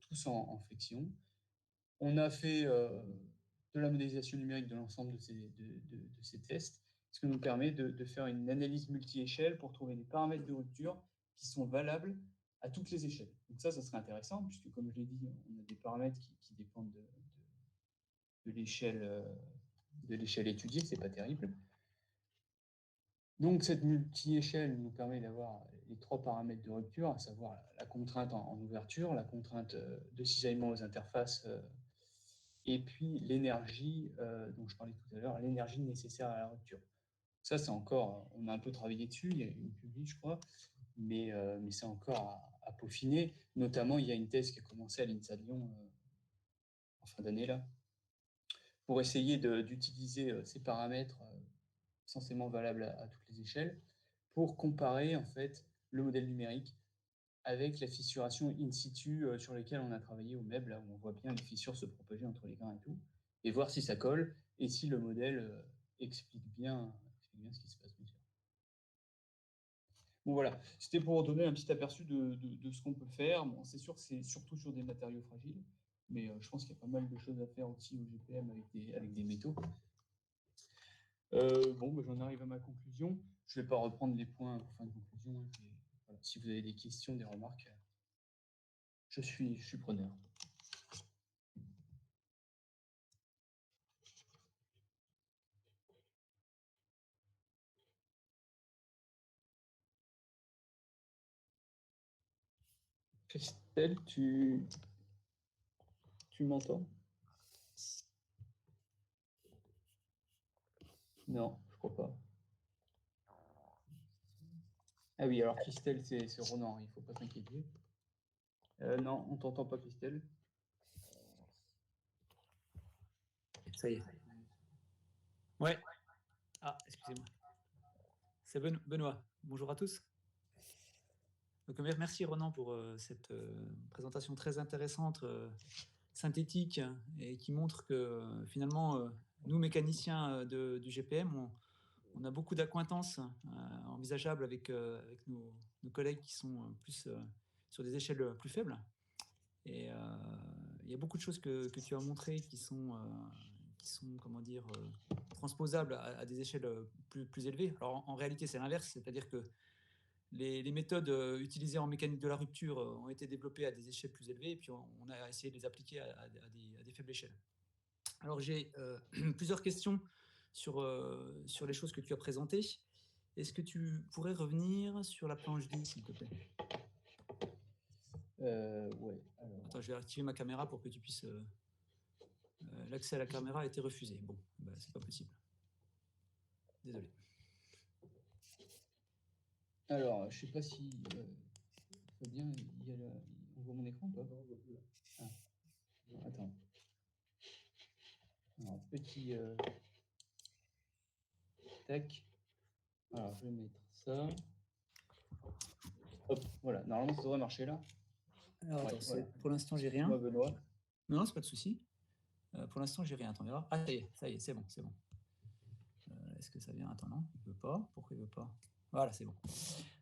tous en flexion. On a fait de la modélisation numérique de l'ensemble de ces tests, ce qui nous permet de faire une analyse multi-échelle pour trouver des paramètres de rupture qui sont valables à toutes les échelles. Donc ça serait intéressant, puisque comme je l'ai dit, on a des paramètres qui dépendent de l'échelle de l'échelle étudiée, c'est pas terrible. Donc cette multi-échelle nous permet d'avoir les 3 paramètres de rupture, à savoir la contrainte en ouverture, la contrainte de cisaillement aux interfaces, et puis l'énergie dont je parlais tout à l'heure, l'énergie nécessaire à la rupture. Ça, c'est encore, on a un peu travaillé dessus, il y a une publi, je crois, mais c'est encore à peaufiner. Notamment, il y a une thèse qui a commencé à l'INSA de Lyon en fin d'année, là, pour essayer d'utiliser ces paramètres censément valables à toutes les échelles, pour comparer en fait le modèle numérique avec la fissuration in situ sur lesquelles on a travaillé au MEB, là où on voit bien les fissures se propager entre les grains et tout, et voir si ça colle et si le modèle explique bien ce qui se passe, bien sûr. Bon voilà, c'était pour donner un petit aperçu de ce qu'on peut faire. Bon, c'est sûr que c'est surtout sur des matériaux fragiles, mais je pense qu'il y a pas mal de choses à faire aussi au GPM avec des métaux. Bon, bah, j'en arrive à ma conclusion. Je ne vais pas reprendre les points pour fin de conclusion. Hein. Voilà, si vous avez des questions, des remarques, je suis preneur. Christelle, tu m'entends? Non, je crois pas. Ah oui, alors Christelle, c'est Ronan, il ne faut pas s'inquiéter. Non, on t'entend pas, Christelle. Ça y est. Ouais. Ah, excusez-moi. C'est Benoît. Bonjour à tous. Donc, merci Ronan pour cette présentation très intéressante, synthétique, et qui montre que finalement, nous mécaniciens du GPM, on a beaucoup d'accointances envisageables avec nos collègues qui sont plus sur des échelles plus faibles. Et il y a beaucoup de choses que tu as montrées qui sont comment dire, transposables à des échelles plus élevées. Alors en réalité, c'est l'inverse, c'est-à-dire que les méthodes utilisées en mécanique de la rupture ont été développées à des échelles plus élevées, et puis on a essayé de les appliquer à des faibles échelles. Alors j'ai plusieurs questions sur les choses que tu as présentées. Est-ce que tu pourrais revenir sur la planche 10, s'il te plaît? Ouais. Alors... Attends, je vais activer ma caméra pour que tu puisses... l'accès à la caméra a été refusé. Bon, ben, c'est pas possible. Désolé. Alors, je sais pas si Fabien, on voit mon écran ou pas? Ah. Attends. Alors, petit tac. Alors, je vais mettre ça. Hop, voilà. Normalement, ça devrait marcher là. Alors, ouais, attends, voilà. Pour l'instant, j'ai rien. Moi, Benoît. Non, c'est pas de souci. Pour l'instant, j'ai rien. Attends, on verra. Ah, ça y est, c'est bon, c'est bon. Est-ce que ça vient? Attends, non, il veut pas. Pourquoi il veut pas? Voilà, c'est bon.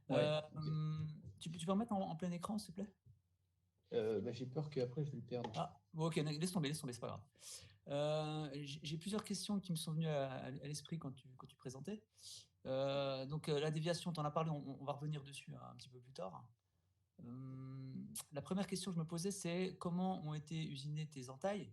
Ouais, okay. Tu peux remettre en plein écran, s'il te plaît? Bah, j'ai peur qu'après, je vais le perdre. Ah, bon, ok, laisse tomber, c'est pas grave. J'ai plusieurs questions qui me sont venues à l'esprit quand tu présentais. Donc, la déviation, tu en as parlé, on va revenir dessus un petit peu plus tard. La première question que je me posais, c'est comment ont été usinées tes entailles?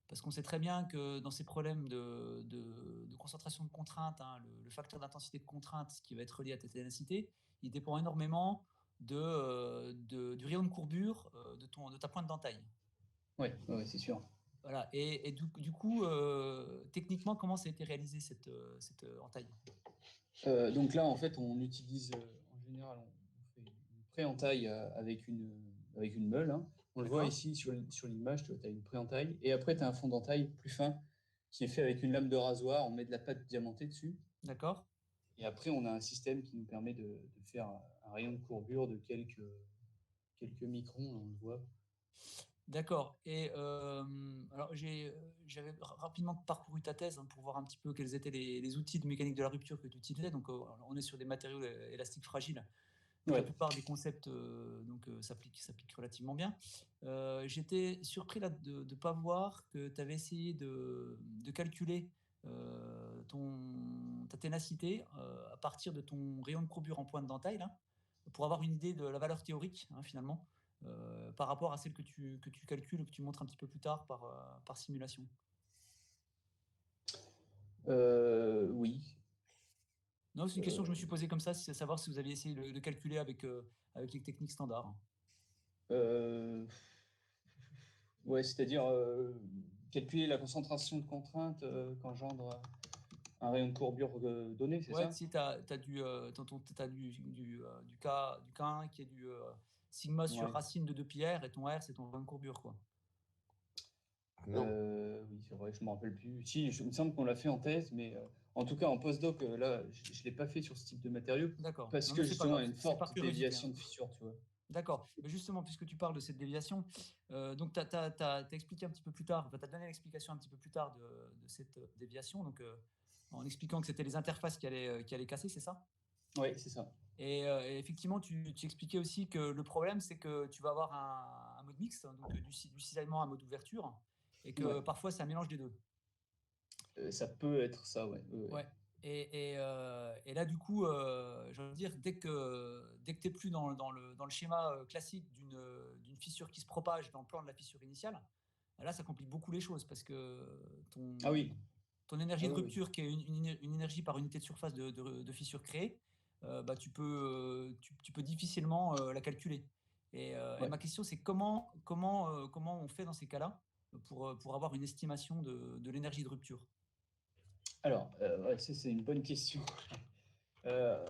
Parce qu'on sait très bien que dans ces problèmes de concentration de contrainte, hein, le facteur d'intensité de contrainte qui va être relié à ta ténacité, il dépend énormément du rayon de courbure de ta pointe d'entaille. Oui, ouais, c'est sûr. Voilà. Et du coup, techniquement, comment ça a été réalisé cette entaille? Donc là, en fait, on utilise, en général, on fait une pré-entaille avec une meule. Hein. On le voit ici sur l'image, tu as une pré-entaille. Et après, tu as un fond d'entaille plus fin qui est fait avec une lame de rasoir. On met de la pâte diamantée dessus. D'accord. Et après, on a un système qui nous permet de faire un rayon de courbure de quelques microns, on le voit. D'accord. Et alors j'avais rapidement parcouru ta thèse pour voir un petit peu quels étaient les outils de mécanique de la rupture que tu utilisais. Donc on est sur des matériaux élastiques fragiles. Donc, la plupart des concepts s'appliquent relativement bien. J'étais surpris là, de ne pas voir que tu avais essayé de calculer ta ténacité à partir de ton rayon de courbure en pointe d'entaille, là, pour avoir une idée de la valeur théorique, hein, finalement, par rapport à celle que tu calcules ou que tu montres un petit peu plus tard par simulation. Oui. Non, c'est une question que je me suis posée comme ça, c'est savoir si vous aviez essayé de calculer avec les techniques standards. Ouais, c'est-à-dire calculer la concentration de contrainte qu'engendre un rayon de courbure donné, c'est Ouais, ça? si tu as du, t'as du K1 qui est du sigma sur Ouais. racine de 2πr et ton R, c'est ton rayon de courbure, quoi. Oui, c'est vrai, je me rappelle plus. Si, il me semble qu'on l'a fait en thèse, mais en tout cas en postdoc, là, je l'ai pas fait sur ce type de matériau D'accord. parce Non, que mais c'est pas justement, il y grave, a une c'est par forte curiosité, déviation hein. de fissure, tu vois. D'accord. Mais justement, puisque tu parles de cette déviation, donc tu as expliqué un petit peu plus tard, tu as donné l'explication un petit peu plus tard de cette déviation, donc en expliquant que c'était les interfaces qui allaient casser, c'est ça? Oui, c'est ça. Et effectivement, tu expliquais aussi que le problème, c'est que tu vas avoir un mode mixte, donc du cisaillement à mode ouverture, et que Ouais. parfois c'est un mélange des deux. Ça peut être ça, ouais. Ouais. Et là, du coup, j'ai envie de dire, dès que tu n'es plus dans le schéma classique d'une fissure qui se propage dans le plan de la fissure initiale, là, ça complique beaucoup les choses parce que ton, Ah oui. ton énergie Ah de oui, oui. rupture, qui est une énergie par unité de surface de fissure créée, bah, tu peux difficilement la calculer. Et Ouais. ma question, c'est comment on fait dans ces cas-là pour avoir une estimation de l'énergie de rupture? Alors, ouais, ça, c'est une bonne question. Euh,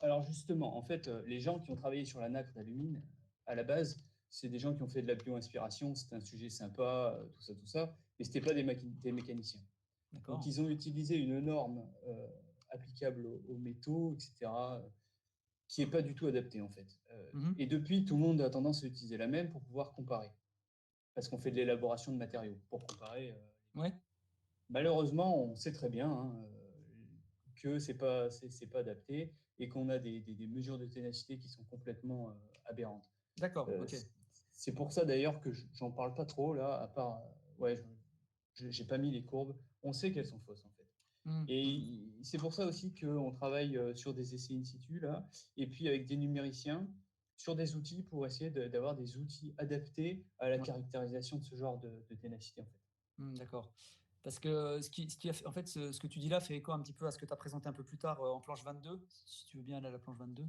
alors justement, en fait, les gens qui ont travaillé sur la nacre d'alumine, à la base, c'est des gens qui ont fait de la bioinspiration, c'était un sujet sympa, tout ça, mais c'était pas des mécaniciens. Donc D'accord. ils ont utilisé une norme applicable aux métaux, etc., qui n'est pas du tout adaptée en fait. Mhm. Et depuis, tout le monde a tendance à utiliser la même pour pouvoir comparer, parce qu'on fait de l'élaboration de matériaux pour comparer. Ouais. Malheureusement, on sait très bien que c'est pas adapté et qu'on a des mesures de ténacité qui sont complètement aberrantes. D'accord, Euh, ok. c'est pour ça d'ailleurs que j'en parle pas trop là, à part, ouais, j'ai pas mis les courbes. On sait qu'elles sont fausses en fait. Mm. Et c'est pour ça aussi qu'on travaille sur des essais in situ là, et puis avec des numériciens sur des outils pour essayer d'avoir des outils adaptés à la Ouais. caractérisation de ce genre de ténacité en fait. D'accord. Parce que en fait, ce que tu dis là fait écho un petit peu à ce que tu as présenté un peu plus tard en planche 22, si tu veux bien aller à la planche 22,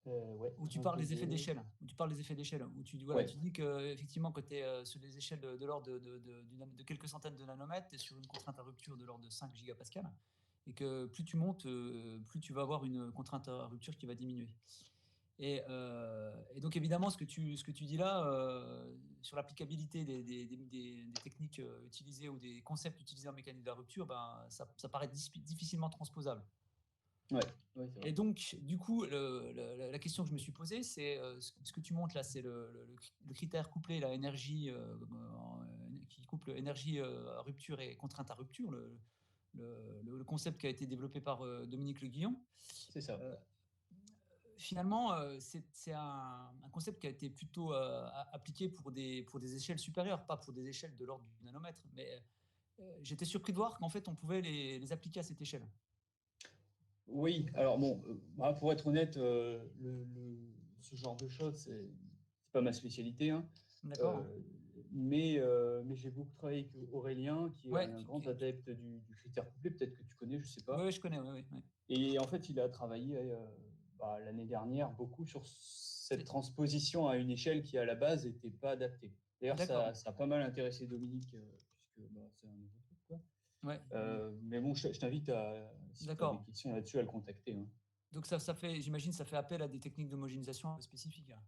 Ouais, où tu parles des effets 22. d'échelle, où Ouais, tu dis que effectivement que tu es sur des échelles de l'ordre de quelques centaines de nanomètres, tu es sur une contrainte à rupture de l'ordre de 5 gigapascal, et que plus tu montes, plus tu vas avoir une contrainte à rupture qui va diminuer. Et donc évidemment, ce que tu dis là, sur l'applicabilité des techniques utilisées ou des concepts utilisés en mécanique de la rupture, ben, ça paraît difficilement transposable. ouais, ouais, c'est vrai. Et donc, du coup, la question que je me suis posée, c'est ce que tu montres là, c'est le critère couplé, la énergie, qui couple énergie à rupture et contrainte à rupture, le concept qui a été développé par Dominique Le Guillon. C'est ça. Finalement, c'est un concept qui a été plutôt appliqué pour des échelles supérieures, pas pour des échelles de l'ordre du nanomètre. Mais j'étais surpris de voir qu'en fait, on pouvait les appliquer à cette échelle. Oui, alors bon, pour être honnête, ce genre de choses, c'est pas ma spécialité, hein. D'accord. Euh, mais j'ai beaucoup travaillé avec Aurélien, qui est Ouais, un grand adepte du critère couplé, peut-être que tu connais, je sais pas. ouais, je connais. Ouais. Et en fait, il a travaillé l'année dernière beaucoup sur cette C'est- transposition à une échelle qui, à la base, n'était pas adaptée. D'ailleurs, D'accord. ça a pas mal intéressé Dominique, puisque c'est un nouveau truc, quoi. Ouais. Mais bon, je t'invite si tu as des D'accord. questions là-dessus, à le contacter, hein. Donc ça fait, j'imagine, ça fait appel à des techniques d'homogénéisation un peu spécifiques, hein.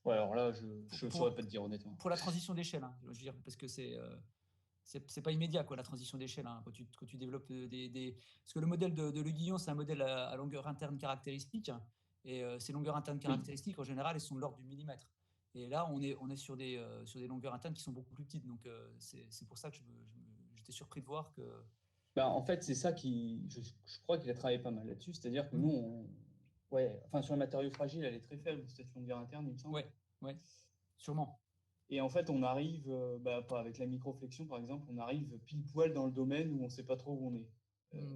Ouais, alors là, Pour, je ne saurais pour, pas te dire honnêtement. pour la transition d'échelle, hein, je veux dire, parce que c'est pas immédiat, quoi, la transition d'échelle, hein, quand tu développes Parce que le modèle de Le Guillon, c'est un modèle à longueur interne caractéristique, hein, et ces longueurs internes Oui. caractéristiques, en général, elles sont de l'ordre du millimètre. Et là, on est sur des longueurs internes qui sont beaucoup plus petites. Donc, c'est pour ça que j'étais surpris de voir que... Bah, en fait, c'est ça je crois qu'il a travaillé pas mal là-dessus. C'est-à-dire que nous, ouais, enfin, sur le matériau fragile, elle est très faible, cette longueur interne, il me semble. Ouais, sûrement. Et en fait, on arrive, avec la microflexion, par exemple, on arrive pile poil dans le domaine où on ne sait pas trop où on est.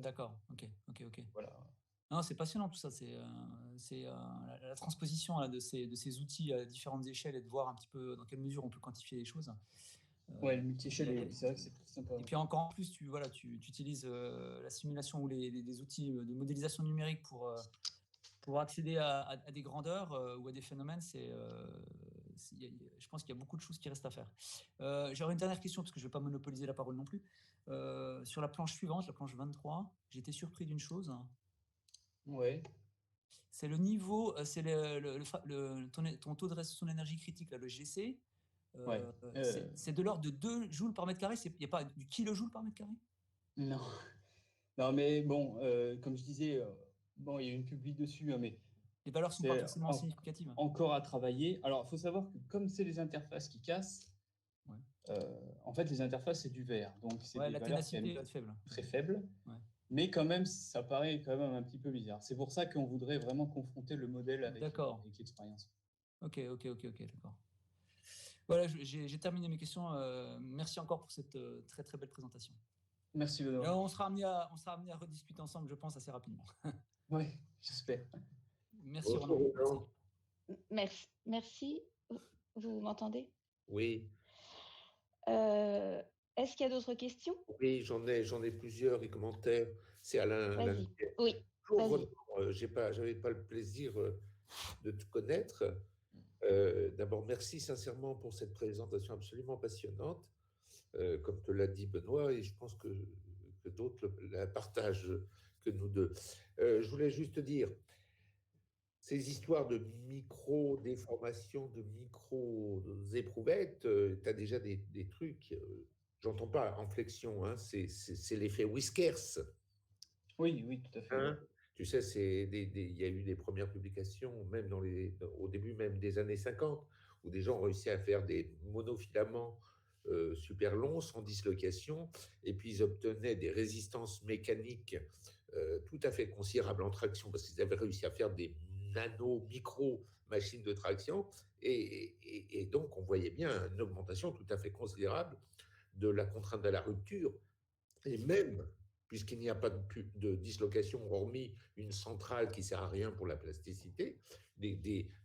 D'accord, ok. Voilà. Non, c'est passionnant tout ça. C'est la transposition là, de ces outils à différentes échelles et de voir un petit peu dans quelle mesure on peut quantifier les choses. Ouais, le multi-échelle, c'est vrai que c'est plus sympa. Et puis encore en plus, tu utilises la simulation ou les outils de modélisation numérique pour accéder à des grandeurs ou à des phénomènes. Je pense qu'il y a beaucoup de choses qui restent à faire. J'aurais une dernière question, parce que je ne vais pas monopoliser la parole non plus. Sur la planche suivante, la planche 23, j'ai été surpris d'une chose. Ouais. C'est le niveau, c'est ton taux de restriction d'énergie critique, là, le GC. Ouais. C'est de l'ordre de 2 joules par mètre carré. Il n'y a pas du kilojoule par mètre carré? Non. Non, mais bon, comme je disais, bon, il y a une publi dessus, hein, mais Les valeurs ne sont pas c'est forcément significatives. encore à travailler. Alors, il faut savoir que comme c'est les interfaces qui cassent, Ouais. en fait, les interfaces, c'est du verre. Donc, c'est Ouais, des la valeurs ténacité va être faible. très faibles. Ouais. Mais quand même, ça paraît quand même un petit peu bizarre. C'est pour ça qu'on voudrait vraiment confronter le modèle avec l'expérience. Ok, d'accord. Voilà, j'ai terminé mes questions. Merci encore pour cette très très belle présentation. Merci Benoît. On sera amené à rediscuter ensemble, je pense, assez rapidement. Oui, j'espère. Merci Ronan. Merci. Vous m'entendez? Oui. Est-ce qu'il y a d'autres questions? Oui, j'en ai plusieurs, les commentaires. C'est Alain. Vas-y. Oui. J'avais pas le plaisir de te connaître. D'abord, merci sincèrement pour cette présentation absolument passionnante, comme te l'a dit Benoît, et je pense que d'autres la partagent que nous deux. Je voulais juste dire, ces histoires de micro-déformations, de micro-éprouvettes, tu as déjà des trucs, j'entends pas en flexion, hein, c'est l'effet Whiskers. Oui, tout à fait. Hein, tu sais, il y a eu des premières publications, même au début même des années 50, où des gens ont réussi à faire des monofilaments super longs, sans dislocation, et puis ils obtenaient des résistances mécaniques tout à fait considérables en traction, parce qu'ils avaient réussi à faire des micro-machines de traction, et donc on voyait bien une augmentation tout à fait considérable de la contrainte à la rupture, et même puisqu'il n'y a pas de dislocation, hormis une centrale qui ne sert à rien pour la plasticité,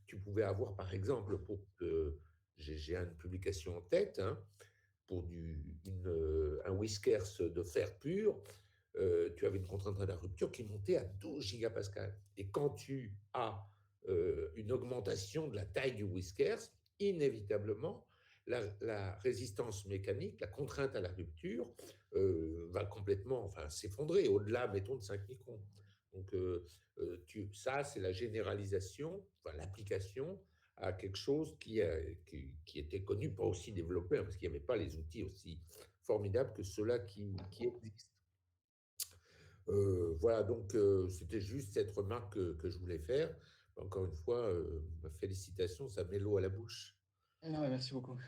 tu pouvais avoir, par exemple, j'ai une publication en tête, hein, pour un Whiskers de fer pur, tu avais une contrainte à la rupture qui montait à 12 gigapascales. Et quand tu as une augmentation de la taille du Whiskers, inévitablement, la résistance mécanique, la contrainte à la rupture, va complètement s'effondrer, au-delà, mettons, de 5 microns. Donc, ça, c'est la généralisation, l'application à quelque chose qui était connu, pas aussi développé, hein, parce qu'il n'y avait pas les outils aussi formidables que ceux-là qui existent. Voilà, donc c'était juste cette remarque que je voulais faire. Encore une fois, félicitations, ça met l'eau à la bouche. Non, merci beaucoup.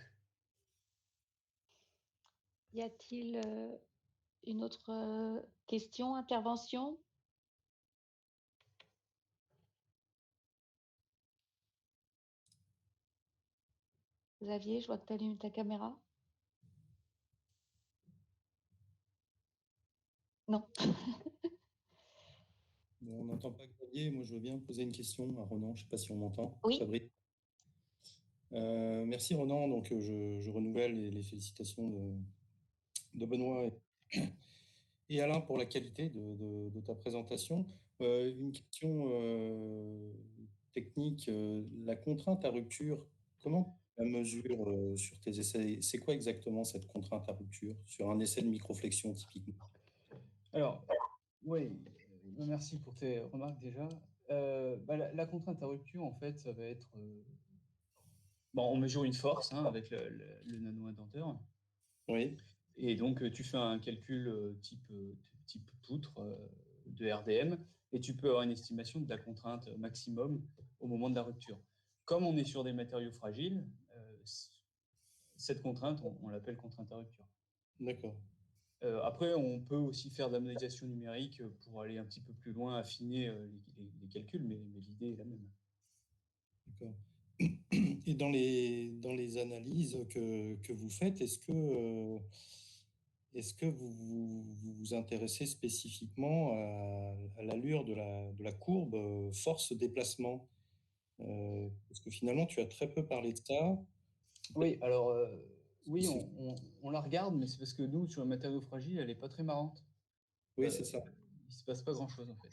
Y a-t-il une autre question, intervention? Xavier, je vois que tu allumes ta caméra. Non. Bon, on n'entend pas Xavier. Moi, je veux bien poser une question à Ronan. Je ne sais pas si on m'entend. Oui. Fabrice. Merci Ronan. Donc, je renouvelle les félicitations de Benoît et Alain pour la qualité de ta présentation. Une question technique. La contrainte à rupture, comment tu la mesures sur tes essais? C'est quoi exactement cette contrainte à rupture sur un essai de microflexion typiquement? Alors, oui, merci pour tes remarques déjà. La contrainte à rupture, en fait, ça va être... on mesure une force, hein, avec le nano-intenteur. Oui. Et donc, tu fais un calcul type poutre de RDM, et tu peux avoir une estimation de la contrainte maximum au moment de la rupture. Comme on est sur des matériaux fragiles, cette contrainte, on l'appelle contrainte à rupture. D'accord. Après, on peut aussi faire de la modélisation numérique pour aller un petit peu plus loin, affiner les calculs, mais l'idée est la même. D'accord. Et dans les analyses que vous faites, est-ce que vous vous intéressez spécifiquement à l'allure de la courbe force-déplacement? Parce que finalement, tu as très peu parlé de ça. Oui, alors Oui, on la regarde, mais c'est parce que nous, sur le matériau fragile, elle n'est pas très marrante. Oui, c'est ça. Il ne se passe pas grand-chose, en fait.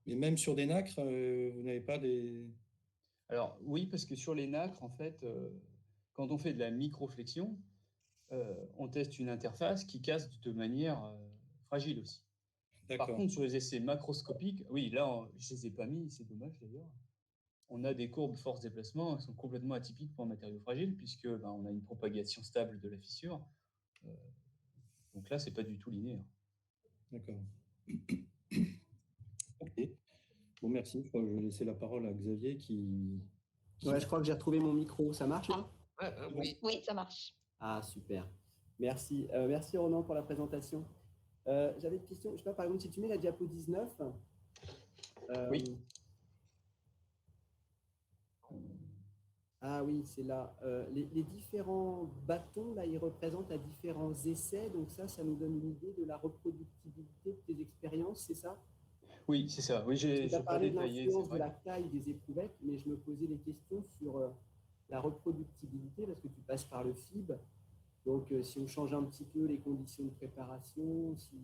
Et même sur des nacres, vous n'avez pas des... Alors, oui, parce que sur les nacres, en fait, quand on fait de la microflexion, on teste une interface qui casse de manière fragile aussi. Par D'accord. contre, sur les essais macroscopiques, oui, là, je ne les ai pas mis, c'est dommage d'ailleurs. On a des courbes force-déplacement qui sont complètement atypiques pour un matériau fragile, puisque on a une propagation stable de la fissure. Donc là, c'est pas du tout linéaire. D'accord. Ok. Bon, merci. Je crois que je vais laisser la parole à Xavier qui... Ouais, je crois que j'ai retrouvé mon micro. Ça marche là? Oui. Oui, ça marche. Ah, super. Merci. Merci Ronan pour la présentation. J'avais une question. Je sais pas, par exemple, si tu mets la diapo 19, Oui. Ah oui, c'est là. Les différents bâtons, là, ils représentent à différents essais. Donc ça nous donne une idée de la reproductibilité de tes expériences, c'est ça? Oui, c'est ça. Oui, Tu j'ai as pas parlé de détaillé, c'est l'influence de vrai. la taille des éprouvettes, mais je me posais des questions sur la reproductibilité parce que tu passes par le FIB. Donc, si on change un petit peu les conditions de préparation, si,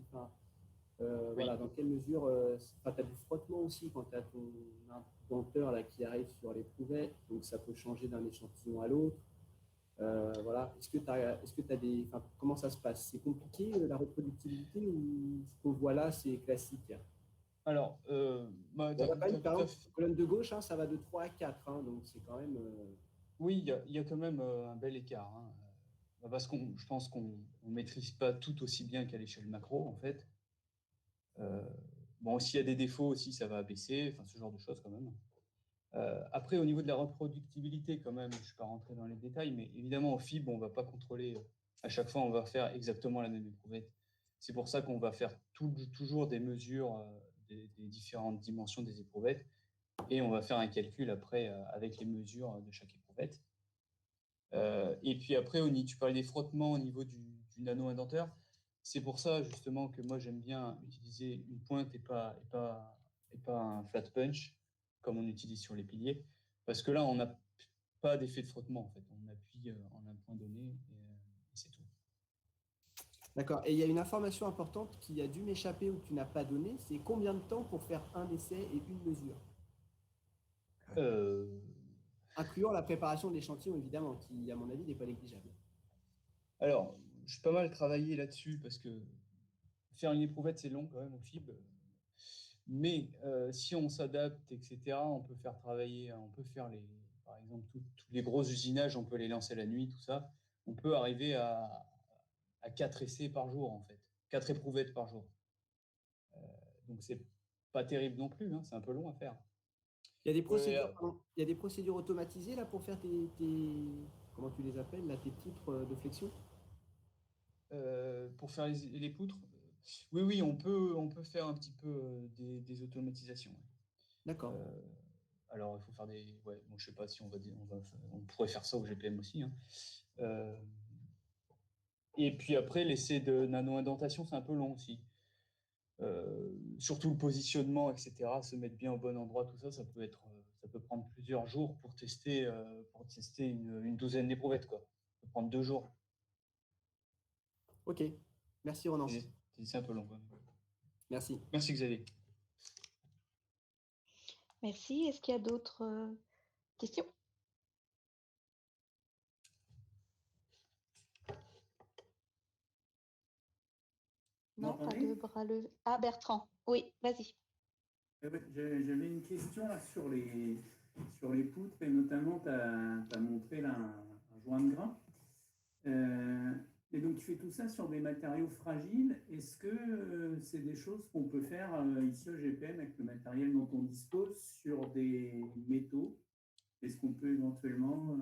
Oui. voilà, dans quelle mesure, tu as du frottement aussi quand tu as ton denteur là, qui arrive sur l'éprouvette, donc ça peut changer d'un échantillon à l'autre. Voilà. Est-ce que tu as des. Comment ça se passe? C'est compliqué la reproductibilité ou ce qu'on voit là, c'est classique? Alors, Par exemple, colonne de gauche, hein, ça va de 3 à 4, hein, donc c'est quand même. Oui, il y a quand même un bel écart. Hein. Parce que je pense qu'on ne maîtrise pas tout aussi bien qu'à l'échelle macro, en fait. Bon, s'il y a des défauts aussi, ça va baisser, enfin, ce genre de choses quand même. Après, au niveau de la reproductibilité, quand même, je ne suis pas rentré dans les détails, mais évidemment, au FIB, on ne va pas contrôler. À chaque fois, on va faire exactement la même éprouvette. C'est pour ça qu'on va faire toujours des mesures des différentes dimensions des éprouvettes et on va faire un calcul après avec les mesures de chaque éprouvette. Et puis après, tu parlais des frottements au niveau du nano-indenteur. C'est pour ça justement que moi j'aime bien utiliser une pointe et pas un flat punch comme on utilise sur les piliers, parce que là on n'a pas d'effet de frottement en fait. On appuie en un point donné et c'est tout. D'accord. Et il y a une information importante qui a dû m'échapper ou que tu n'as pas donnée, c'est combien de temps pour faire un essai et une mesure? Incluant la préparation de l'échantillon, évidemment, qui, à mon avis, n'est pas négligeable. Alors, j'ai pas mal travaillé là-dessus parce que faire une éprouvette, c'est long quand même au FIB. Mais si on s'adapte, etc., on peut faire travailler, on peut faire par exemple, tous les gros usinages, on peut les lancer la nuit, tout ça. On peut arriver à 4 essais par jour, en fait. 4 éprouvettes par jour. Donc, c'est pas terrible non plus, hein, c'est un peu long à faire. Il y a des procédures automatisées là pour faire comment tu les appelles, là, tes titres de flexion? Pour faire les poutres, oui, on peut faire un petit peu des automatisations. Ouais. D'accord. Alors, il faut faire des... Ouais, bon, je sais pas si on pourrait faire ça au GPM aussi. Hein. Et puis après, l'essai de nano-indentation, c'est un peu long aussi. Surtout le positionnement, etc., se mettre bien au bon endroit, tout ça, ça peut prendre plusieurs jours pour tester une douzaine d'éprouvettes, quoi. Ça peut prendre 2 jours. Ok. Merci Ronan. C'est un peu long, quoi. Merci. Merci Xavier. Merci. Est-ce qu'il y a d'autres questions? Non, pas de bras levés. Ah, Bertrand. Oui, vas-y. J'avais une question là, sur les poutres et notamment tu as montré là, un joint de grain. Et donc tu fais tout ça sur des matériaux fragiles. Est-ce que c'est des choses qu'on peut faire ici au GPM avec le matériel dont on dispose sur des métaux? Est-ce qu'on peut éventuellement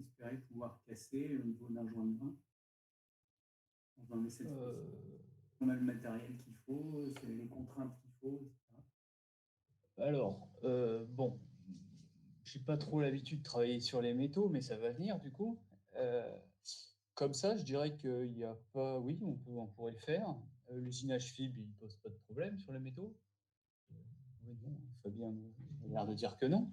espérer pouvoir casser au niveau d'un joint de grain? On a le matériel qu'il faut, c'est les contraintes qu'il faut, etc. Alors, bon, j'ai pas trop l'habitude de travailler sur les métaux, mais ça va venir du coup. Comme ça, je dirais qu'il n'y a pas... Oui, on pourrait le faire. L'usinage FIB, il ne pose pas de problème sur les métaux. Oui, non, Fabien a l'air de dire que non.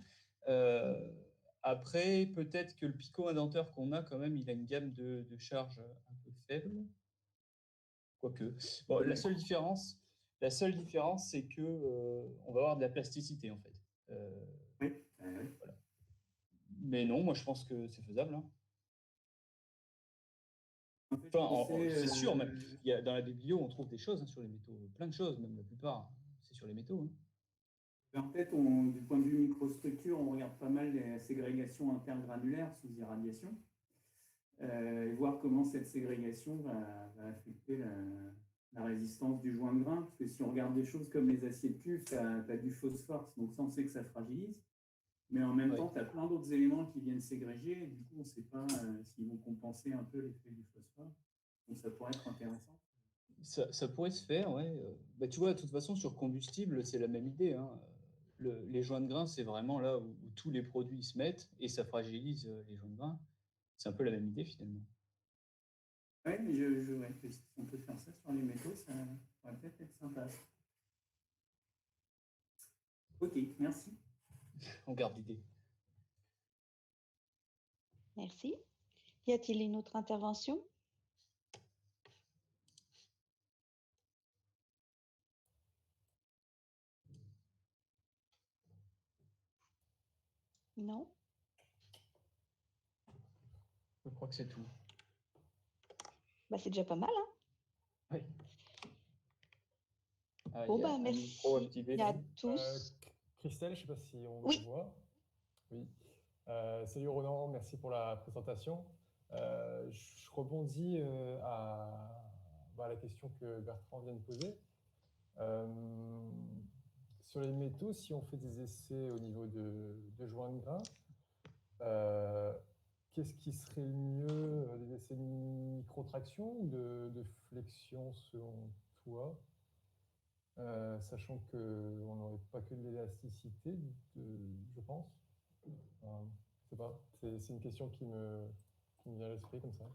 Après, peut-être que le picot indenteur qu'on a, quand même, il a une gamme de charge un peu faible. Quoique. Bon, la seule différence, c'est que on va avoir de la plasticité, en fait. Oui. Voilà. Mais non, moi, je pense que c'est faisable. Hein. En fait, Enfin, c'est sûr, même. Dans la biblio, on trouve des choses hein, sur les métaux, plein de choses, même la plupart, c'est sur les métaux. Hein. En fait, du point de vue microstructure, on regarde pas mal la ségrégation intergranulaire sous irradiation et voir comment cette ségrégation va affecter la résistance du joint de grain. Parce que si on regarde des choses comme les aciers de cuve, tu as du phosphore, donc ça, on sait que ça fragilise. Mais en même temps, tu as plein d'autres éléments qui viennent ségréger, et du coup, on ne sait pas s'ils vont compenser un peu l'effet du phosphore. Donc, ça pourrait être intéressant. Ça pourrait se faire, ouais. Bah, tu vois, de toute façon, sur combustible, c'est la même idée. Hein. Les joints de grain, c'est vraiment là où tous les produits se mettent et ça fragilise les joints de grain. C'est un peu la même idée, finalement. Oui, mais si on peut faire ça sur les métaux, ça pourrait peut-être être sympa. Ok, merci. On garde l'idée. Merci. Y a-t-il une autre intervention? Non? Je crois que c'est tout. Bah, c'est déjà pas mal, hein? Oui. Bon, bah, merci à tous. Christelle, je ne sais pas si on Oui. me voit. Oui. Salut Ronan, merci pour la présentation. Je rebondis à la question que Bertrand vient de poser. Sur les métaux, si on fait des essais au niveau de joints de grain, qu'est-ce qui serait le mieux, des essais de microtraction ou de flexion selon toi? Sachant qu'on n'aurait pas que de l'élasticité, je pense. Je sais pas, c'est une question qui me vient à l'esprit comme ça.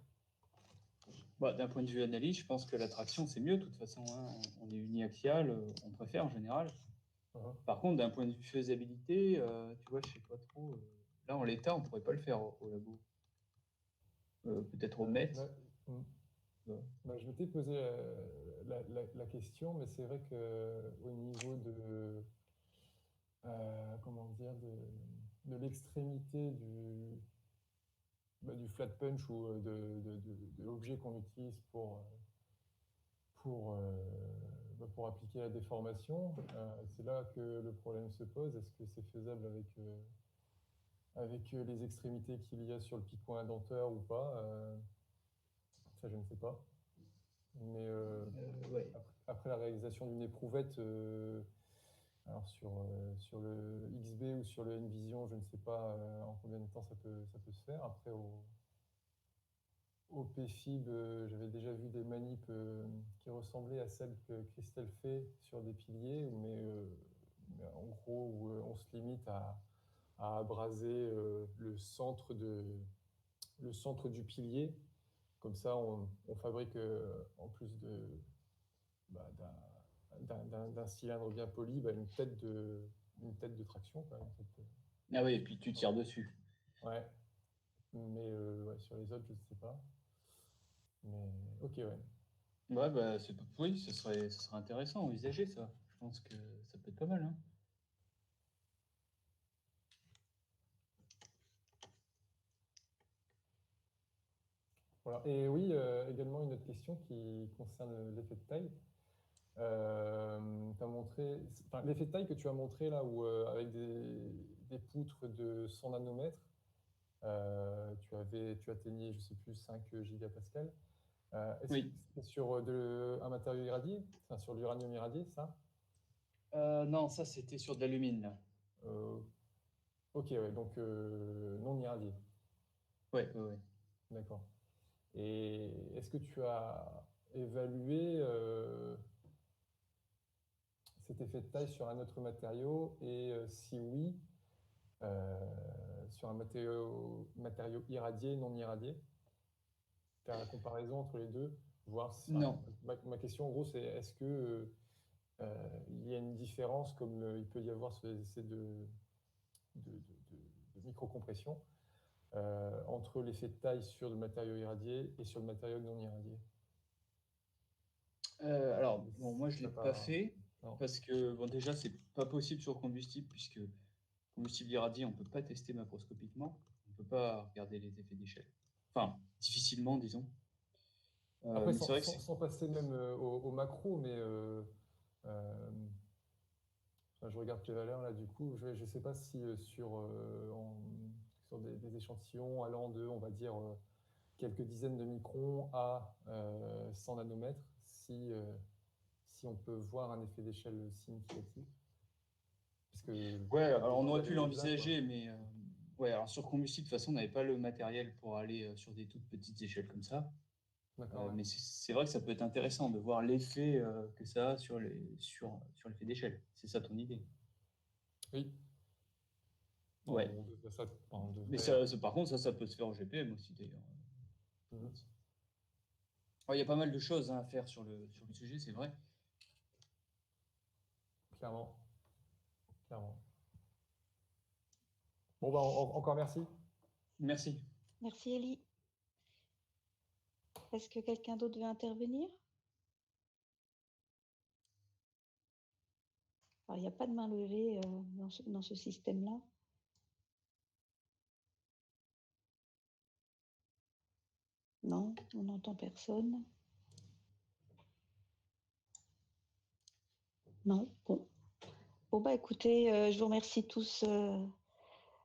Bah, d'un point de vue analyse, je pense que la traction, c'est mieux de toute façon. Hein. On est uniaxial, on préfère en général. Par contre, d'un point de vue faisabilité, tu vois, je sais pas trop. Là, en l'état, on pourrait pas le faire au labo. Peut-être au MET. Je m'étais posé la question, mais c'est vrai qu'au niveau comment dire, de l'extrémité du flat punch ou de l'objet qu'on utilise pour appliquer la déformation, c'est là que le problème se pose. Est-ce que c'est faisable avec les extrémités qu'il y a sur le picot indenteur ou pas? Ça, je ne sais pas. Mais ouais. après la réalisation d'une éprouvette, alors sur le XB ou sur le N-Vision, je ne sais pas en combien de temps ça peut se faire. Après, au PFIB, j'avais déjà vu des manips qui ressemblaient à celles que Christelle fait sur des piliers, mais en gros, où on se limite à abraser le centre du pilier. Comme ça, on fabrique, en plus d'un cylindre bien poli, une tête de traction. Quand même, Ah oui, et puis tu tires dessus. Ouais. Mais sur les autres, je ne sais pas. Mais ok, ouais. Ouais, bah, oui, ce serait intéressant, envisager ça. Je pense que ça peut être pas mal. Hein. Voilà. Et oui, également une autre question qui concerne l'effet de taille. T'as montré, l'effet de taille que tu as montré là, où avec des poutres de 100 nanomètres, tu atteignais, je sais plus, 5 gigapascales. Est-ce que c'est sur un matériau irradié, enfin, sur l'uranium irradié, ça? Non, ça c'était sur de l'alumine. Ok, ouais, donc non irradié. Ouais. D'accord. Et est-ce que tu as évalué cet effet de taille sur un autre matériau? Et si oui, sur un matériau irradié, non irradié? Faire la comparaison entre les deux, voir si... Non. Ma question, en gros, c'est est-ce que il y a une différence comme il peut y avoir sur les essais de microcompression entre l'effet de taille sur le matériau irradié et sur le matériau non irradié? Alors, bon, moi, je ne l'ai Ça pas pas- fait non. parce que, bon, déjà, c'est pas possible sur combustible puisque combustible irradié, on ne peut pas tester macroscopiquement. On ne peut pas regarder les effets d'échelle. Enfin, difficilement, disons. Après, Mais c'est vrai que c'est... sans passer même au macro, mais enfin, je regarde les valeurs là, du coup, je ne sais pas si sur des échantillons allant de, on va dire, quelques dizaines de microns à 100 nanomètres, si on peut voir un effet d'échelle significatif. Parce que Ouais, on a alors on besoin aurait d'aller pu au-delà, quoi. l'envisager, mais ouais, alors sur combustible, de toute façon, on n'avait pas le matériel pour aller sur des toutes petites échelles comme ça. D'accord, ouais. Mais c'est vrai que ça peut être intéressant de voir l'effet que ça a sur l'effet d'échelle. C'est ça ton idée. Oui. Ouais. On Mais devrait, par contre, ça peut se faire en GPM aussi, d'ailleurs. Mhm. Alors, il y a pas mal de choses à faire sur le sujet, c'est vrai. clairement. Clairement. Bon, bah, encore merci. Merci. Merci Elie. Est-ce que quelqu'un d'autre veut intervenir? Alors, il n'y a pas de main levée dans ce système-là. Non, on n'entend personne. Non, bon. Bon, bah écoutez, je vous remercie tous Ouais,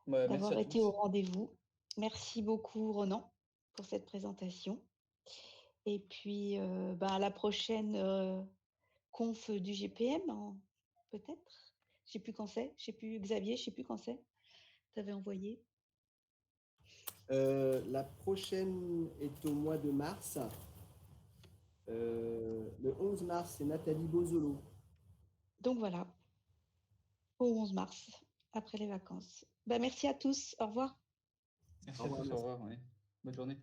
merci d'avoir à été tous. au rendez-vous. Merci beaucoup Ronan pour cette présentation. Et puis, bah, à la prochaine conf du GPM, peut-être. Je sais plus quand c'est. Je sais plus, Xavier, je sais plus quand c'est. Tu avais envoyé. La prochaine est au mois de mars. Le 11 mars, c'est Nathalie Bozolo. Donc voilà, au 11 mars, après les vacances. Bah, merci à tous. Au revoir. Merci Au à revoir, tous, au merci. revoir. Ouais. Bonne journée.